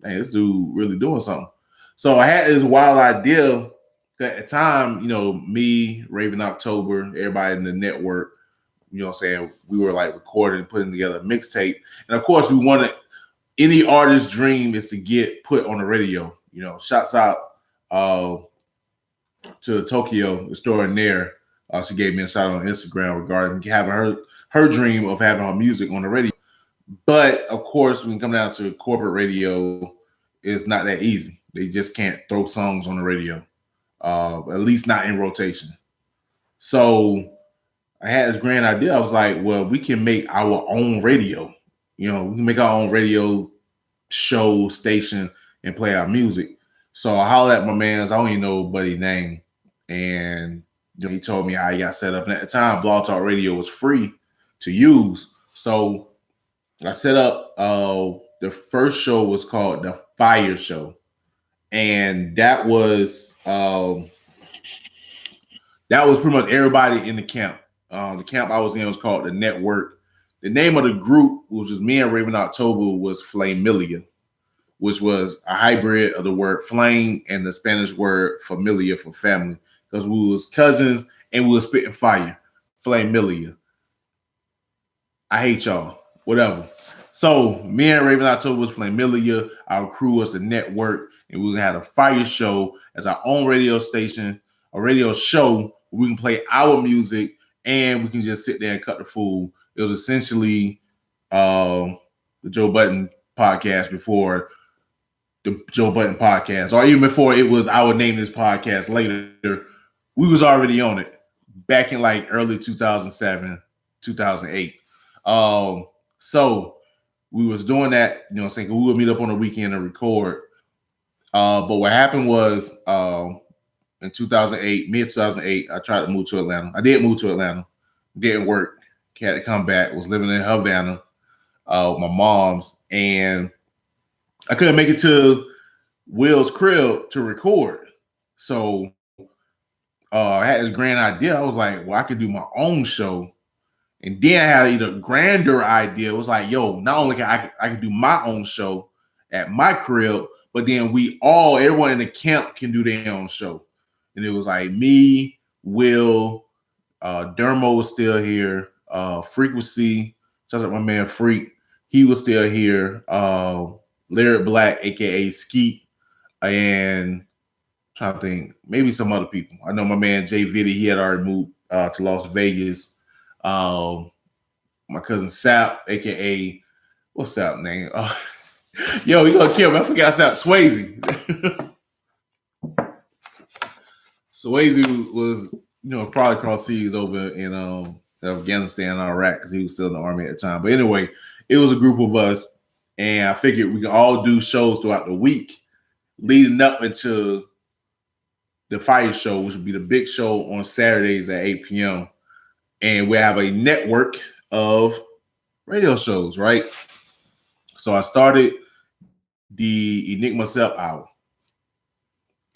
A: man, this dude really doing something. So I had this wild idea. At the time, you know, me, Raven October, everybody in the network, you know what I'm saying, we were like recording and putting together a mixtape. And of course, we wanted, any artist's dream is to get put on the radio. You know, shouts out to Tokyo, the store in there. She gave me a shout out on Instagram regarding having her dream of having her music on the radio. But of course, when you come down to corporate radio, it's not that easy. They just can't throw songs on the radio, at least not in rotation. So I had this grand idea. I was like, well, we can make our own radio. You know, we can make our own radio show station and play our music. So I hollered at my man's, I don't even know buddy's name. And you know, he told me how he got set up. And at the time, Blog Talk Radio was free to use. So I set up, the first show was called The Fire Show. And that was pretty much everybody in the camp. The camp I was in was called The Network. The name of the group, which was me and Raven October, was Flamilia, which was a hybrid of the word flame and the Spanish word familia for family, because we was cousins and we was spitting fire. Flamilia. I hate y'all. Whatever. So me and Raven October was Flamilia. Our crew was The Network, and we had a fire show as our own radio station, a radio show where we can play our music and we can just sit there and cut the fool. It was essentially the Joe Budden podcast before the Joe Budden podcast, or even before it was I would name this podcast later. We was already on it back in like early 2007, 2008. So we was doing that, you know what I'm saying? We would meet up on the weekend and record. But what happened was in 2008, mid-2008, I tried to move to Atlanta. I did move to Atlanta. Didn't work. Had to come back. Was living in Havana with my mom's. And I couldn't make it to Will's crib to record. So I had this grand idea. I was like, well, I could do my own show. And then I had a grander idea. It was like, yo, not only can I can do my own show at my crib, but then everyone in the camp can do their own show. And it was like me, Will, Dermo was still here, Frequency, just like my man Freak, he was still here, Lyric Black, aka Skeet, and I'm trying to think, maybe some other people. I know my man Jay Vitti, he had already moved to Las Vegas. My cousin Sap, aka what's Sap name? Yo, you gonna kill me? I forgot Sap. Swayze. Swayze was, you know, probably cross seas over in Afghanistan and Iraq because he was still in the army at the time. But anyway, it was a group of us, and I figured we could all do shows throughout the week leading up into the fire show, which would be the big show on Saturdays at 8 p.m. And we have a network of radio shows, right? So I started the Enigma Sept Hour.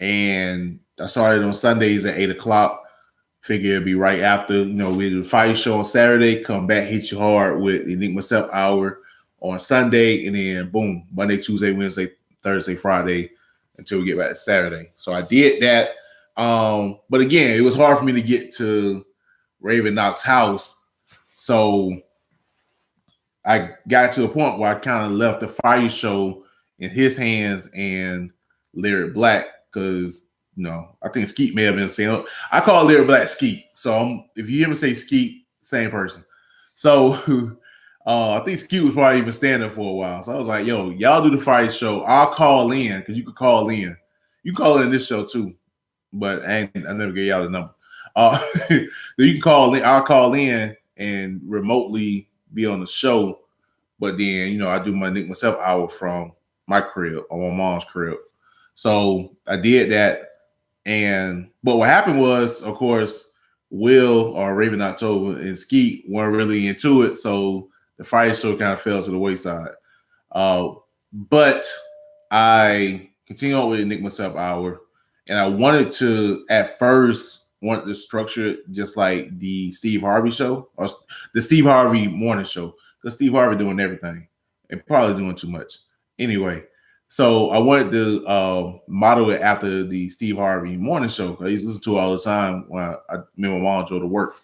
A: And I started on Sundays at 8 o'clock. Figure it'd be right after, you know, we do the fire show on Saturday, come back, hit you hard with the Enigma Sept Hour on Sunday, and then boom, Monday, Tuesday, Wednesday, Thursday, Friday, until we get back to Saturday. So I did that. But again, it was hard for me to get to Raven Knox's house. So I got to a point where I kind of left the fire show in his hands and Lyric Black, because, you know, I think Skeet may have been saying, I call Lyric Black Skeet. So if you hear me say Skeet, same person. So I think Skeet was probably even standing for a while. So I was like, yo, y'all do the fire show. I'll call in, because you could call in. You can call in this show too, but I never gave y'all the number. You can call in. I'll call in and remotely be on the show. But then, you know, I do my Enigma Sept Hour from my crib or my mom's crib. So I did that. But what happened was, of course, Will or Raven October and Skeet weren't really into it. So the fire show kind of fell to the wayside. But I continued on with Enigma Sept Hour. And I wanted to, at first, wanted to structure it just like the Steve Harvey show or the Steve Harvey morning show, because Steve Harvey doing everything and probably doing too much. Anyway, so I wanted to model it after the Steve Harvey morning show. I used to listen to it all the time when me and my mom drove to work.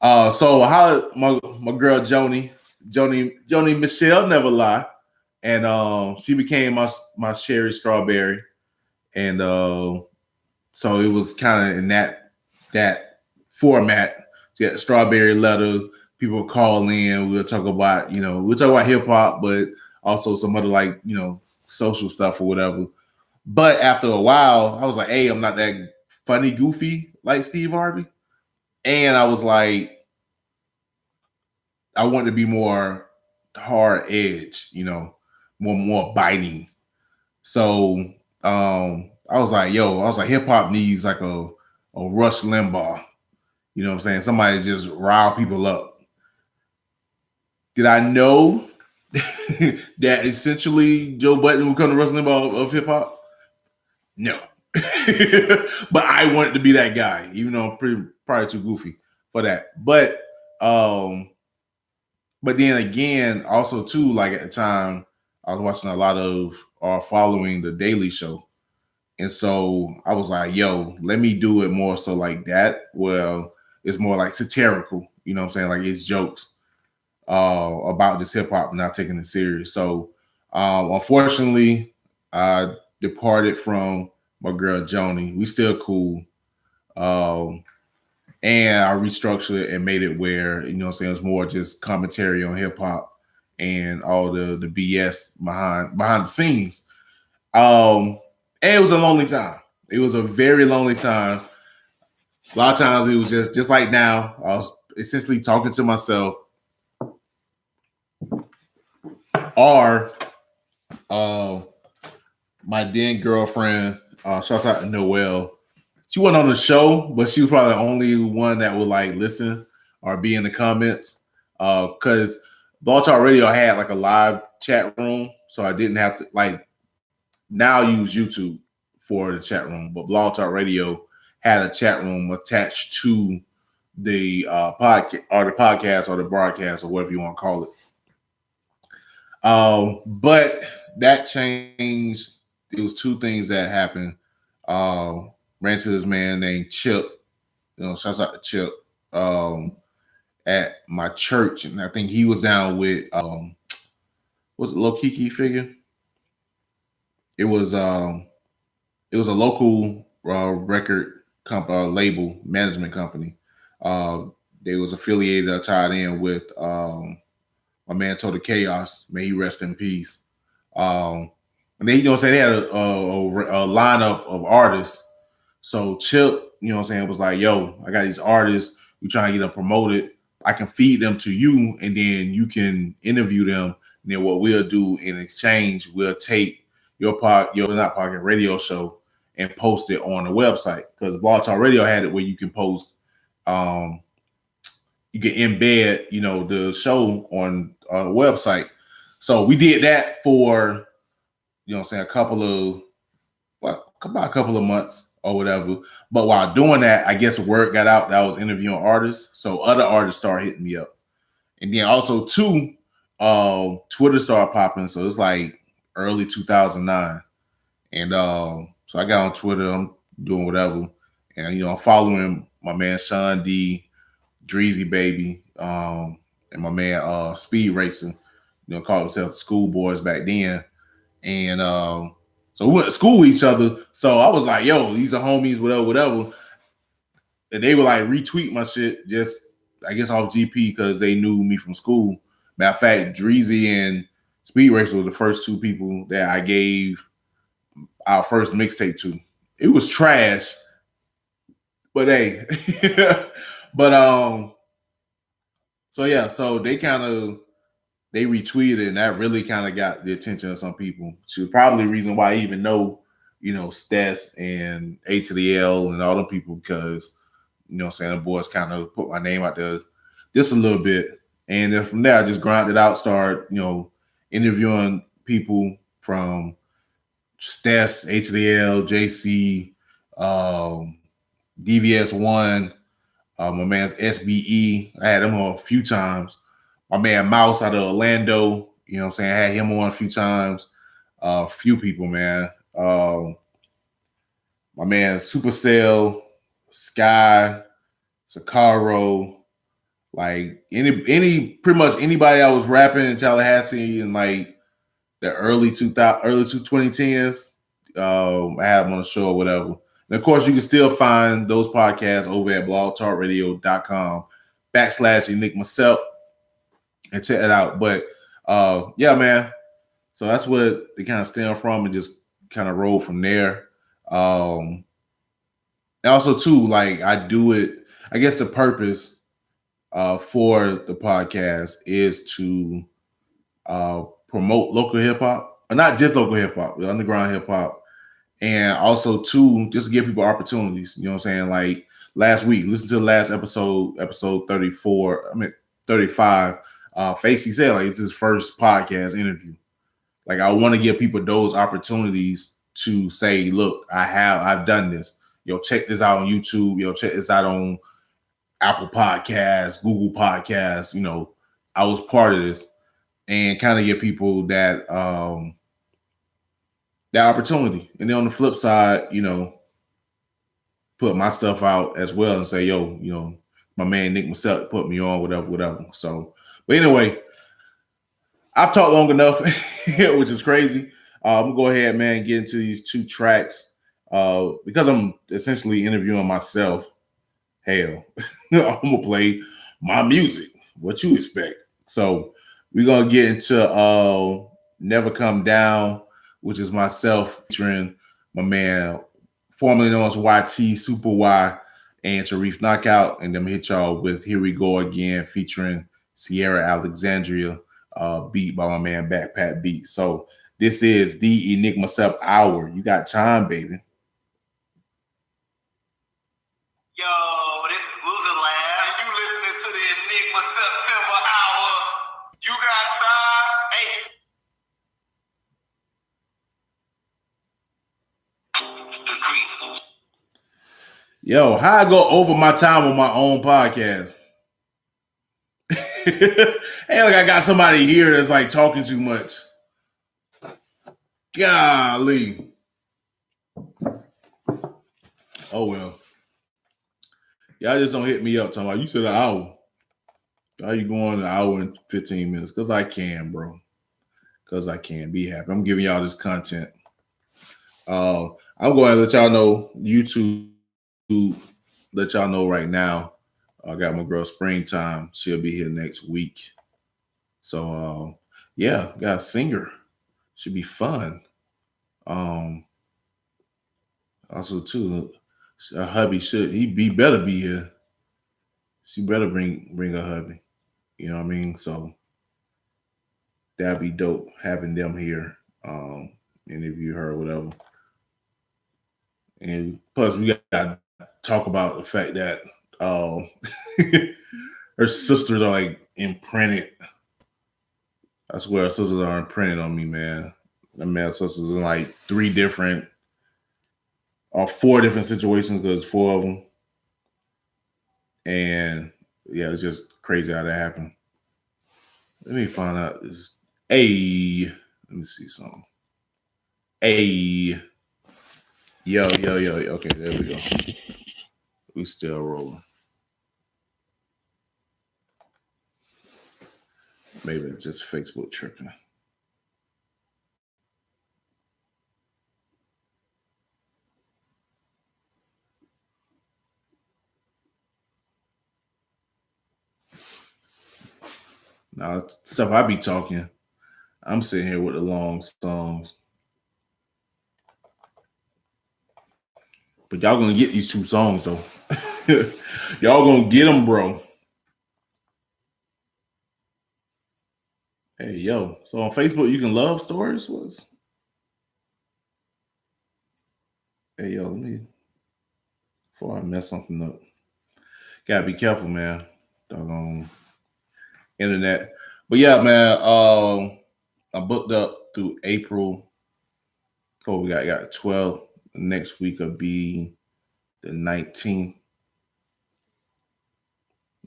A: So how my girl Joni Michelle never lie, and she became my Sherry Strawberry, and so it was kind of in that format. So you had Strawberry Letter. People would call in. We'll talk about hip hop, but also some other social stuff or whatever. But after a while, I was like, hey, I'm not that funny, goofy like Steve Harvey. And I was like, I want to be more hard edge, more biting. So I was like, hip hop needs like a Rush Limbaugh. You know what I'm saying? Somebody just rile people up. Did I know that essentially Joe Budden would become the Rush Limbaugh of hip hop? No. But I wanted to be that guy, even though I'm probably too goofy for that. But then again, also too, like at the time, I was watching a lot of or following the Daily Show. And so I was like, yo, let me do it more so like that. Well, it's more like satirical, you know what I'm saying? Like it's jokes about this hip hop, not taking it serious. So unfortunately, I departed from my girl Joni. We still cool. And I restructured it and made it where, you know what I'm saying, it's more just commentary on hip hop and all the BS behind the scenes. And it was a lonely time. It was a very lonely time. A lot of times it was just like now. I was essentially talking to myself, or my then girlfriend, shouts out to Noelle. She wasn't on the show, but she was probably the only one that would like listen or be in the comments. Because Blog Talk Radio had like a live chat room, so I didn't have to now use YouTube for the chat room, but Blog Talk Radio had a chat room attached to the podcast or the broadcast or whatever you want to call it. But that changed. It was two things that happened. Ran to this man named Chip. Shouts out to Chip at my church, and I think he was down with was it Lil Kiki figure? It was a local record label management company. They was affiliated or tied in with my man Totes Chaos. May he rest in peace. And they, they had a lineup of artists. So Chip, was like, yo, I got these artists. We trying to get them promoted. I can feed them to you, and then you can interview them. And then what we'll do in exchange, we'll take your not pocket radio show and post it on the website, because Blog Talk Radio had it where you can post, you can embed, the show on a website. So we did that for, a couple of months or whatever. But while doing that, I guess word got out that I was interviewing artists. So other artists started hitting me up. And then also too, Twitter started popping. So it's like early 2009. And so I got on Twitter, I'm doing whatever. And, I'm following my man Sean D, Dreezy Baby, and my man Speed Racing, called themselves Schoolboys back then. And so we went to school with each other. So I was like, yo, these are homies, whatever. And they would like retweet my shit just, I guess, off GP because they knew me from school. Matter of fact, Dreezy and Speed Racer were the first two people that I gave our first mixtape to. It was trash, but hey. But so yeah, so they retweeted it, and that really kind of got the attention of some people. She was probably the reason why I even know, Stats and A to the L and all them people, because, the boys kind of put my name out there just a little bit. And then from there, I just grinded out, started, interviewing people from Stats, A to the L, JC, DVS1, my man's SBE. I had him on a few times. My man Mouse out of Orlando, you know what I'm saying? I had him on a few times. A few people, man. My man Supercell, Sky, Sakaro, like any pretty much anybody that was rapping in Tallahassee in like the early 2010s. I had them on the show or whatever. And of course, you can still find those podcasts over at blogtalkradio.com/EnigmaSept and check it out. But yeah, man. So that's what they kind of stem from and just kind of roll from there. And also too, like I do it, I guess the purpose for the podcast is to promote local hip hop, or not just local hip hop, but underground hip hop, and also too just to give people opportunities. You know what I'm saying? Like last week, listen to the last episode 35. Facey said like it's his first podcast interview. Like I want to give people those opportunities to say, look, I've done this. Yo, check this out on YouTube. Yo, check this out on Apple Podcasts, Google Podcasts. You know, I was part of this, and kind of give people that that opportunity. And then on the flip side, you know, put my stuff out as well and say, yo, you know, my man Enigma Sept put me on, whatever. So, but anyway, I've talked long enough, which is crazy. I'm gonna go ahead, man, and get into these two tracks because I'm essentially interviewing myself. Hell, I'm gonna play my music. What you expect? So we're gonna get into "Never Come Down," which is myself featuring my man, formerly known as YT Super Y, and Tareef Knockout, and then hit y'all with "Here We Go Again" featuring Cierra Alexandria. Beat by my man Backpack Beat. So this is the Enigma Sept Hour. You got time, baby.
B: Yo, this is Loser Lab. You listening to the Enigma September hour. You got time? Hey.
A: Yo, how I go over my time on my own podcast? Hey, like I got somebody here that's like talking too much. Golly. Oh well. Y'all just don't hit me up talking about you said an hour. How you going an hour and 15 minutes? Because I can, bro. Because I can. Be happy. I'm giving y'all this content. I'm going to let y'all know, YouTube, let y'all know right now. I got my girl Springtime. She'll be here next week. So yeah, got a singer. Should be fun. Also too, her hubby better be here. She better bring her hubby. You know what I mean? So that'd be dope having them here. Interview her or whatever. And plus we gotta talk about the fact that her sisters are like imprinted. I swear her sisters are imprinted on me, man. I mean, her sisters in like 4 different situations because 4 of them. And yeah, it's just crazy how that happened. Let me find out this. Hey, let me see something. Hey, yo. Okay, there we go. We still rolling. Maybe it's just Facebook tripping. Now, stuff I be talking, I'm sitting here with the long songs. But y'all gonna get these 2 songs though. Y'all gonna get them, bro. Hey, yo. So on Facebook, you can love stories? Hey, yo, let me, before I mess something up. Gotta be careful, man. Doggone internet. But yeah, man, I booked up through April. Oh, we got 12. Next week will be the 19th.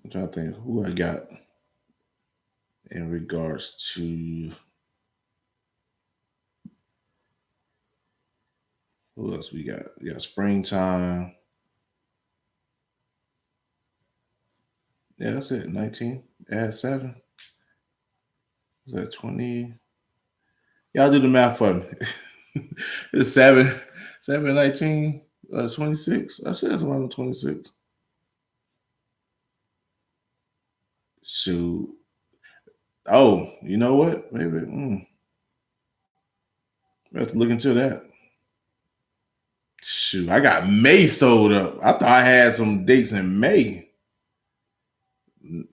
A: I'm trying to think who I got in regards to who else we got. We got Springtime. Yeah, that's it. 19. Add 7. Is that 20? Y'all do the math for me. It's 7, 19, 26. I said that's around 26. Shoot. Oh, you know what? Maybe. We have to look into that. Shoot, I got May sold up. I thought I had some dates in May.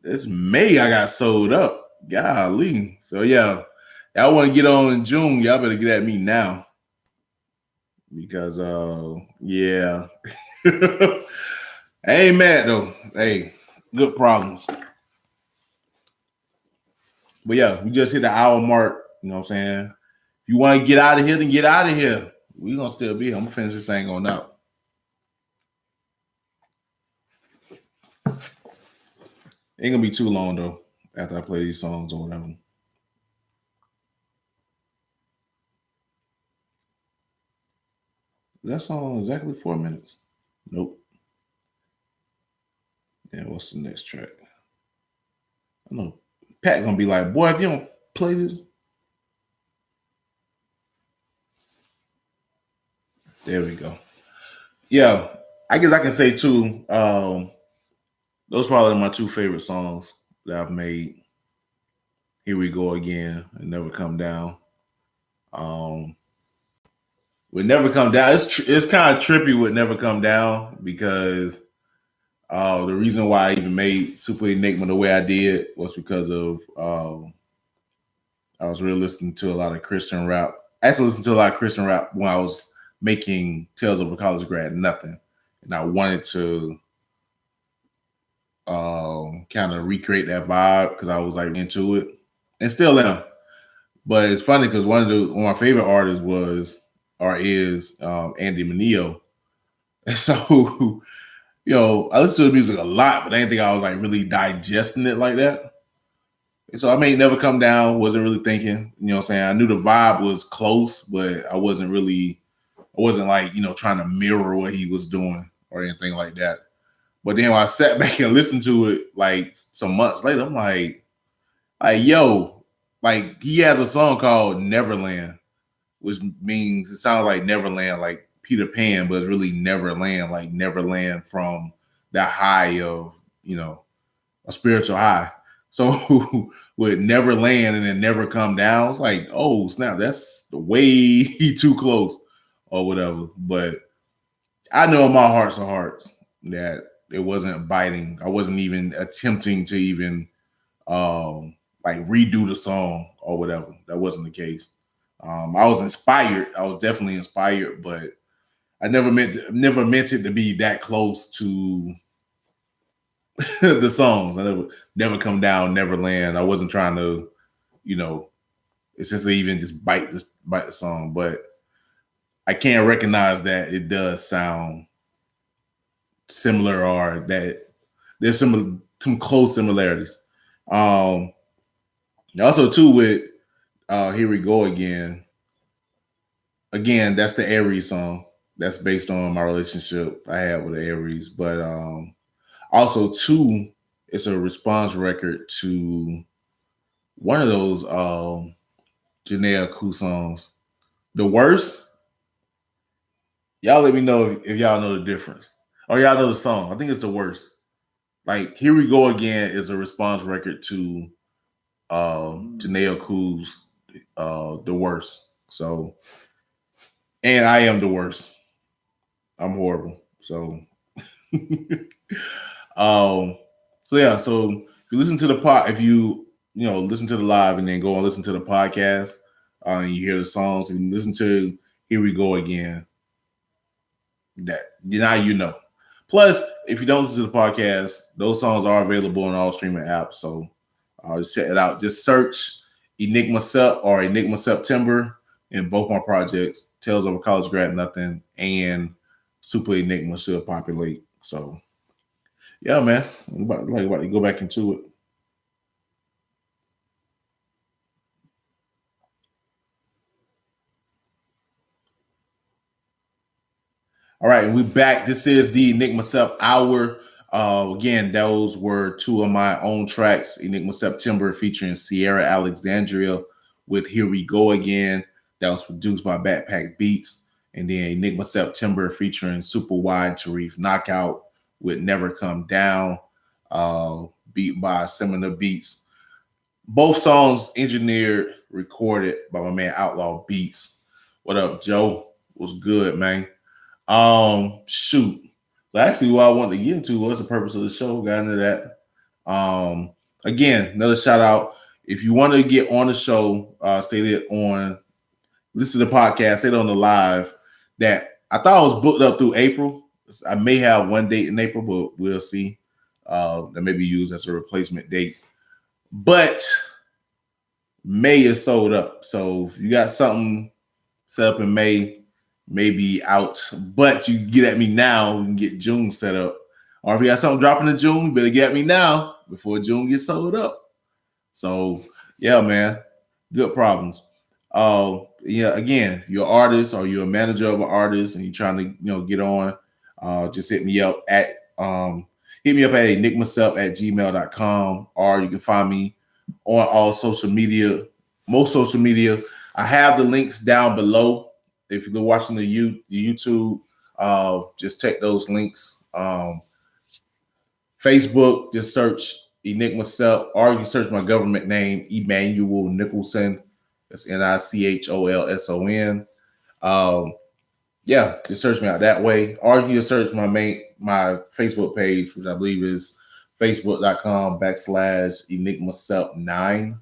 A: It's May I got sold up. Golly. So yeah, y'all want to get on in June, y'all better get at me now. Because yeah. I ain't mad though. Hey, good problems. But yeah, we just hit the hour mark. You know what I'm saying? If you want to get out of here, then get out of here. We're gonna still be here. I'm gonna finish this thing on out. Ain't gonna be too long though after I play these songs or whatever. Is that song exactly 4 minutes? Nope. Yeah, what's the next track? I know Pat gonna be like, boy, if you don't play this. There we go. Yeah, I guess I can say too, those probably my 2 favorite songs that I've made. Here We Go Again and Never Come Down. With Never Come Down, it's kind of trippy with Never Come Down because the reason why I even made Super Enigma the way I did was because of I was really listening to a lot of Christian rap. I actually listened to a lot of Christian rap when I was making Tales of a College Grad Nothing. And I wanted to kind of recreate that vibe because I was like into it. And still am. But it's funny because one of my favorite artists is Andy Mineo. And so, I listen to the music a lot, but I didn't think I was like really digesting it like that. And so I made Never Come Down, wasn't really thinking, you know what I'm saying? I knew the vibe was close, but I wasn't like, trying to mirror what he was doing or anything like that. But then when I sat back and listened to it like some months later, I'm like, yo, like he has a song called Neverland, which means it sounds like Neverland, like Peter Pan, but it's really Neverland, like Neverland from that high of, a spiritual high. So with Neverland and then Never Come Down, it's like, oh snap, that's way too close or whatever. But I know in my hearts of hearts that it wasn't biting. I wasn't even attempting to even like redo the song or whatever. That wasn't the case. I was inspired. I was definitely inspired, but I never meant it to be that close to the songs. I never Come Down, Neverland. I wasn't trying to, essentially even just bite the song, but I can't recognize that it does sound similar or that there's some close similarities. Also too with Here We Go Again. Again, that's the Aries song. That's based on my relationship I had with Aries. But also too, it's a response record to one of those Janae Koo songs. The Worst. Y'all let me know if y'all know the difference. Or y'all know the song. I think it's The Worst. Like Here We Go Again is a response record to Janae Koo's The Worst. So, and I am the worst. I'm horrible. So so yeah, so if you listen to the if you listen to the live and then go and listen to the podcast, and you hear the songs, and you listen to Here We Go Again, that now you know. Plus, if you don't listen to the podcast, those songs are available on all streaming apps. So just check it out. Just search Enigma Sept or Enigma September in both my projects, Tales of a College Grad Nothing and Super Enigma should populate. So yeah, man. I'm about to go back into it. All right, and we back. This is the Enigma Sept Hour. Again, those were two of my own tracks. Enigma September featuring Cierra, Alexandria with Here We Go Again. That was produced by Backpack Beats. And then Enigma September featuring Super Wide Tareef Knockout with Never Come Down, beat by Similar Beats. Both songs engineered, recorded by my man Outlaw Beats. What up, Joe? What's good, man? Shoot. So actually, what I wanted to get into was the purpose of the show. Got into that. Again, another shout out. If you want to get on the show, stay on. Listen to the podcast. Stay on the live. That I thought I was booked up through April. I may have one date in April, but we'll see. That may be used as a replacement date. But May is sold up. So if you got something set up in May, maybe out, but you get at me now, we can get June set up. Or if you got something dropping in June, you better get at me now before June gets sold up. So yeah, man, good problems. Yeah, again, you're an artist or you're a manager of an artist and you're trying to get on, just hit me up at enigmasept@gmail.com, or you can find me on all social media, most social media. I have the links down below. If you're watching the YouTube, just check those links. Facebook, just search Enigma Sept, or you can search my government name, Emmanuel Nicholson. That's Nicholson. Yeah, just search me out that way. Or you can just search my Facebook page, which I believe is facebook.com/EnigmaSept9.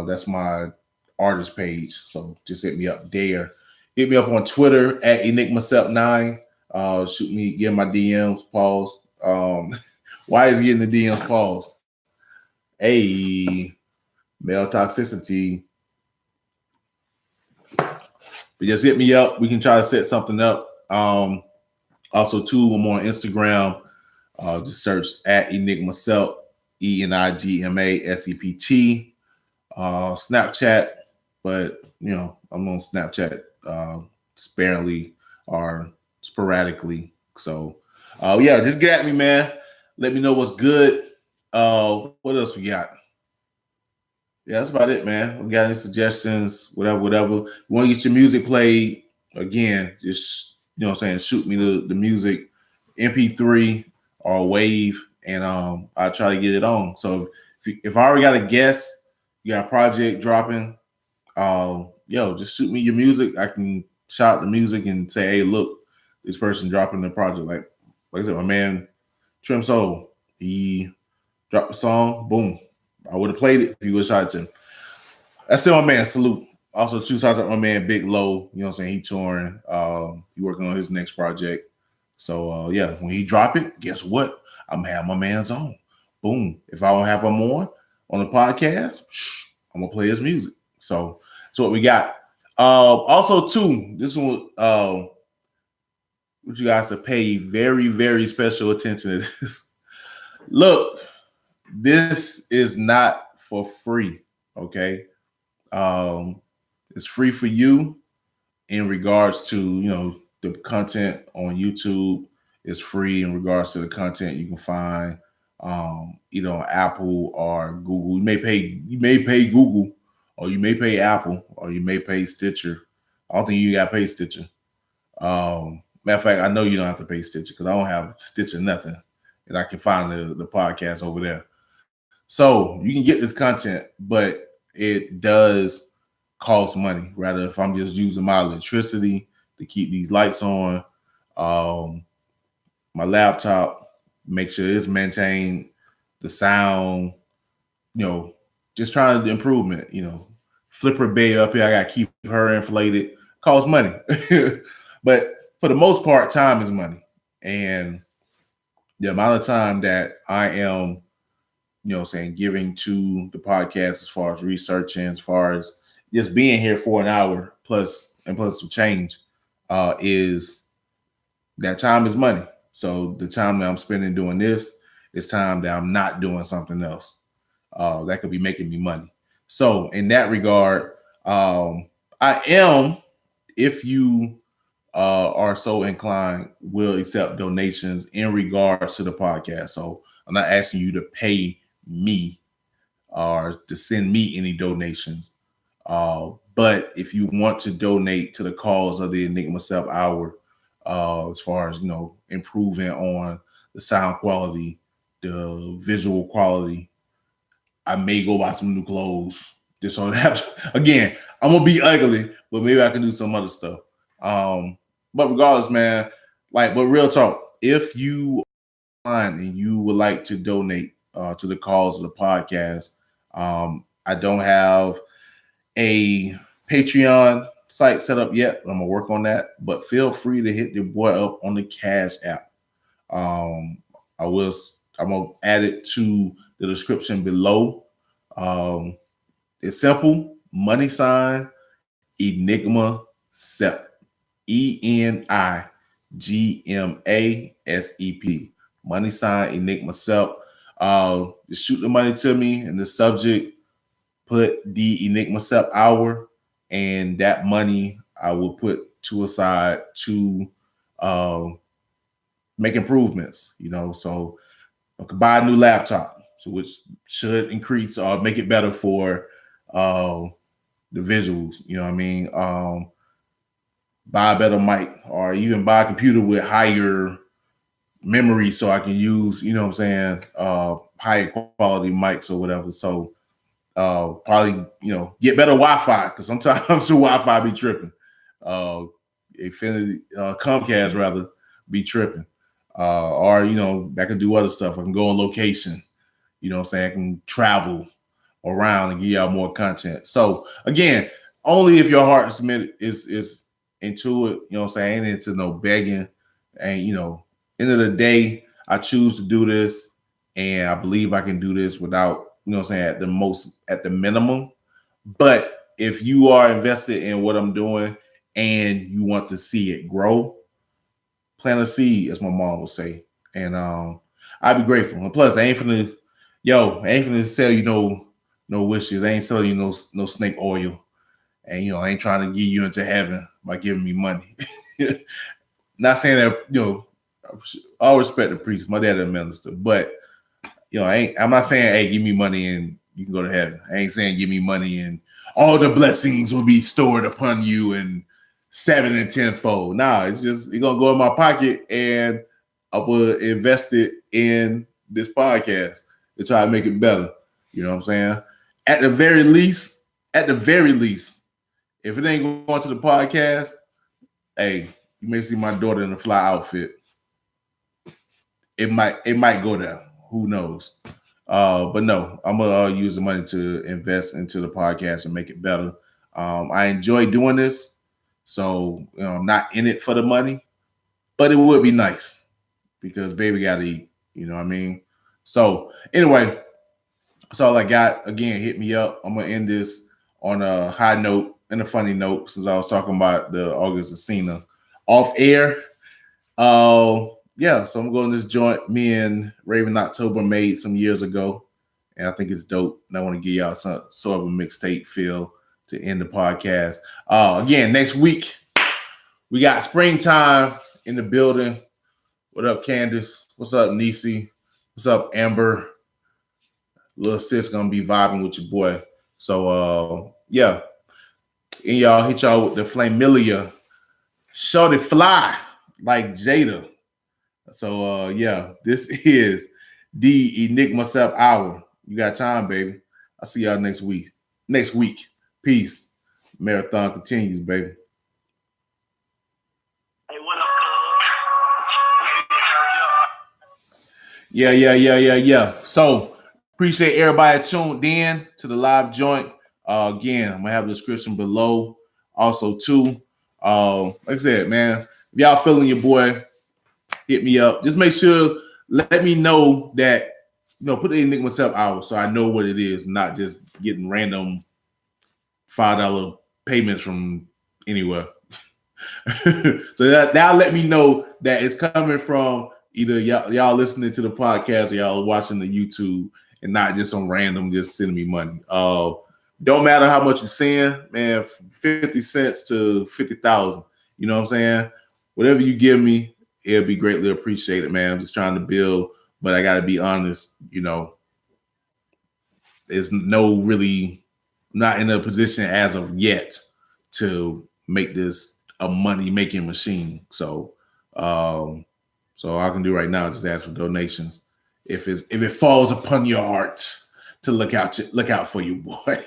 A: That's my artist page. So just hit me up there. Hit me up on Twitter at EnigmaSept9. Shoot me, get my DMs, pause. Why is getting the DMs paused? Hey, male toxicity. But just hit me up. We can try to set something up. Also, too, I'm on Instagram. Just search at Enigma Sept, EnigmaSept. Snapchat, but I'm on Snapchat sparingly or sporadically. So yeah, just get at me, man. Let me know what's good. What else we got? Yeah, that's about it, man. We got any suggestions, whatever. You want to get your music played, again, just shoot me the music, MP3 or wave, and I'll try to get it on. So if I already got a guest, you got a project dropping, just shoot me your music. I can shout the music and say, hey, look, this person dropping the project. Like I said, my man Trim Soul, he dropped the song, boom. I would have played it if you would have shot it to him. That's still my man, salute. Also, two shots out my man Big Low, he touring. He working on his next project. So yeah, when he drop it, guess what? I'm gonna have my man's on. Boom. If I don't have him on the podcast, I'm gonna play his music. So that's what we got. Also, too, this one, what you guys to pay very, very special attention to this. Look, this is not for free, okay? It's free for you in regards to, the content on YouTube. Is free in regards to the content you can find either on Apple or Google. You may pay Google, or you may pay Apple, or you may pay Stitcher. I don't think you got to pay Stitcher. Matter of fact, I know you don't have to pay Stitcher because I don't have Stitcher nothing, and I can find the podcast over there. So you can get this content, but it does cost money. Rather, if I'm just using my electricity to keep these lights on, my laptop, make sure it's maintained, the sound, just trying to improvement, Flipper Bay up here, I got to keep her inflated, costs money. But for the most part, time is money. And the amount of time that I am, giving to the podcast as far as researching, as far as just being here for an hour plus some change is that time is money. So the time that I'm spending doing this is time that I'm not doing something else that could be making me money. So in that regard, I am, if you are so inclined, will accept donations in regards to the podcast. So I'm not asking you to pay me or to send me any donations. But if you want to donate to the cause of the Enigma Sept Hour, as far as improving on the sound quality, the visual quality, I may go buy some new clothes. Just so that again, I'm gonna be ugly, but maybe I can do some other stuff. But regardless, man, but real talk, if you and you would like to donate to the cause of the podcast, I don't have a Patreon site set up yet. I'm gonna work on that, but feel free to hit your boy up on the Cash App. I'm gonna add it to the description below. It's simple: money sign Enigma Sept, EnigmaSept. Money sign Enigma Sept. Just shoot the money to me in the subject. Put the Enigma Sept Hour, and that money I will put to aside to make improvements. So I could buy a new laptop, so which should increase or make it better for the visuals. You know what I mean? Buy a better mic, or even buy a computer with higher memory so I can use, higher quality mics or whatever. So probably, get better Wi-Fi, because sometimes the Wi-Fi be tripping. Comcast rather be tripping. Or, I can do other stuff. I can go on location. I can travel around and give y'all more content. So again, only if your heart is into it, ain't into no begging. And end of the day, I choose to do this, and I believe I can do this without, at the minimum. But if you are invested in what I'm doing and you want to see it grow, plant a seed, as my mom would say. And I'd be grateful. And plus, I ain't finna sell you no wishes. I ain't selling you no snake oil. And I ain't trying to get you into heaven by giving me money. Not saying that, all respect the priest. My dad a minister, but I'm not saying, hey, give me money and you can go to heaven. I ain't saying give me money and all the blessings will be stored upon you and 7 and 10-fold. Nah, it's just it's gonna go in my pocket, and I will invest it in this podcast to try to make it better. You know what I'm saying? At the very least, if it ain't going to the podcast, hey, you may see my daughter in a fly outfit. It might go there. Who knows? But no, I'm gonna use the money to invest into the podcast and make it better. I enjoy doing this, so I'm not in it for the money, but it would be nice because baby gotta eat. You know what I mean? So anyway, that's all I got. Again, hit me up. I'm gonna end this on a high note and a funny note, since I was talking about the August Alsina off air. Yeah, so I'm going to this joint me and Raven October made some years ago, and I think it's dope. And I want to give y'all some sort of a mixtape feel to end the podcast. Again, next week we got Springtime in the building. What up, Candace? What's up, Nisi? What's up, Amber? Little sis gonna be vibing with your boy. So yeah, and y'all hit y'all with the Flamilia. Shawty fly like Jada. So yeah, this is the Enigma Sept Hour. You got time, baby. I'll see y'all next week. Peace. Marathon continues, baby.
B: Hey, what up,
A: Yeah. So appreciate everybody tuned in to the live joint. Again, I'm gonna have the description below. Also, too, like I said, man, if y'all feeling your boy, hit me up. Just make sure, let me know that, put the Enigma Sept Hour so I know what it is, not just getting random $5 payments from anywhere. So now let me know that it's coming from either y'all listening to the podcast or y'all watching the YouTube and not just some random just sending me money. Don't matter how much you're saying, man, 50 cents to 50,000. You know what I'm saying? Whatever you give me, it'll be greatly appreciated, man. I'm just trying to build, but I gotta be honest, you know, there's not in a position as of yet to make this a money-making machine. So so all I can do right now is just ask for donations. If it falls upon your heart to look out for you, boy.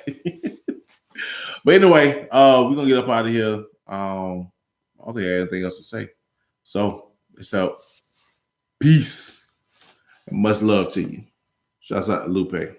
A: But anyway, we're gonna get up out of here. I don't think I have anything else to say. So it's out. Peace and much love to you. Shouts out to Lupe.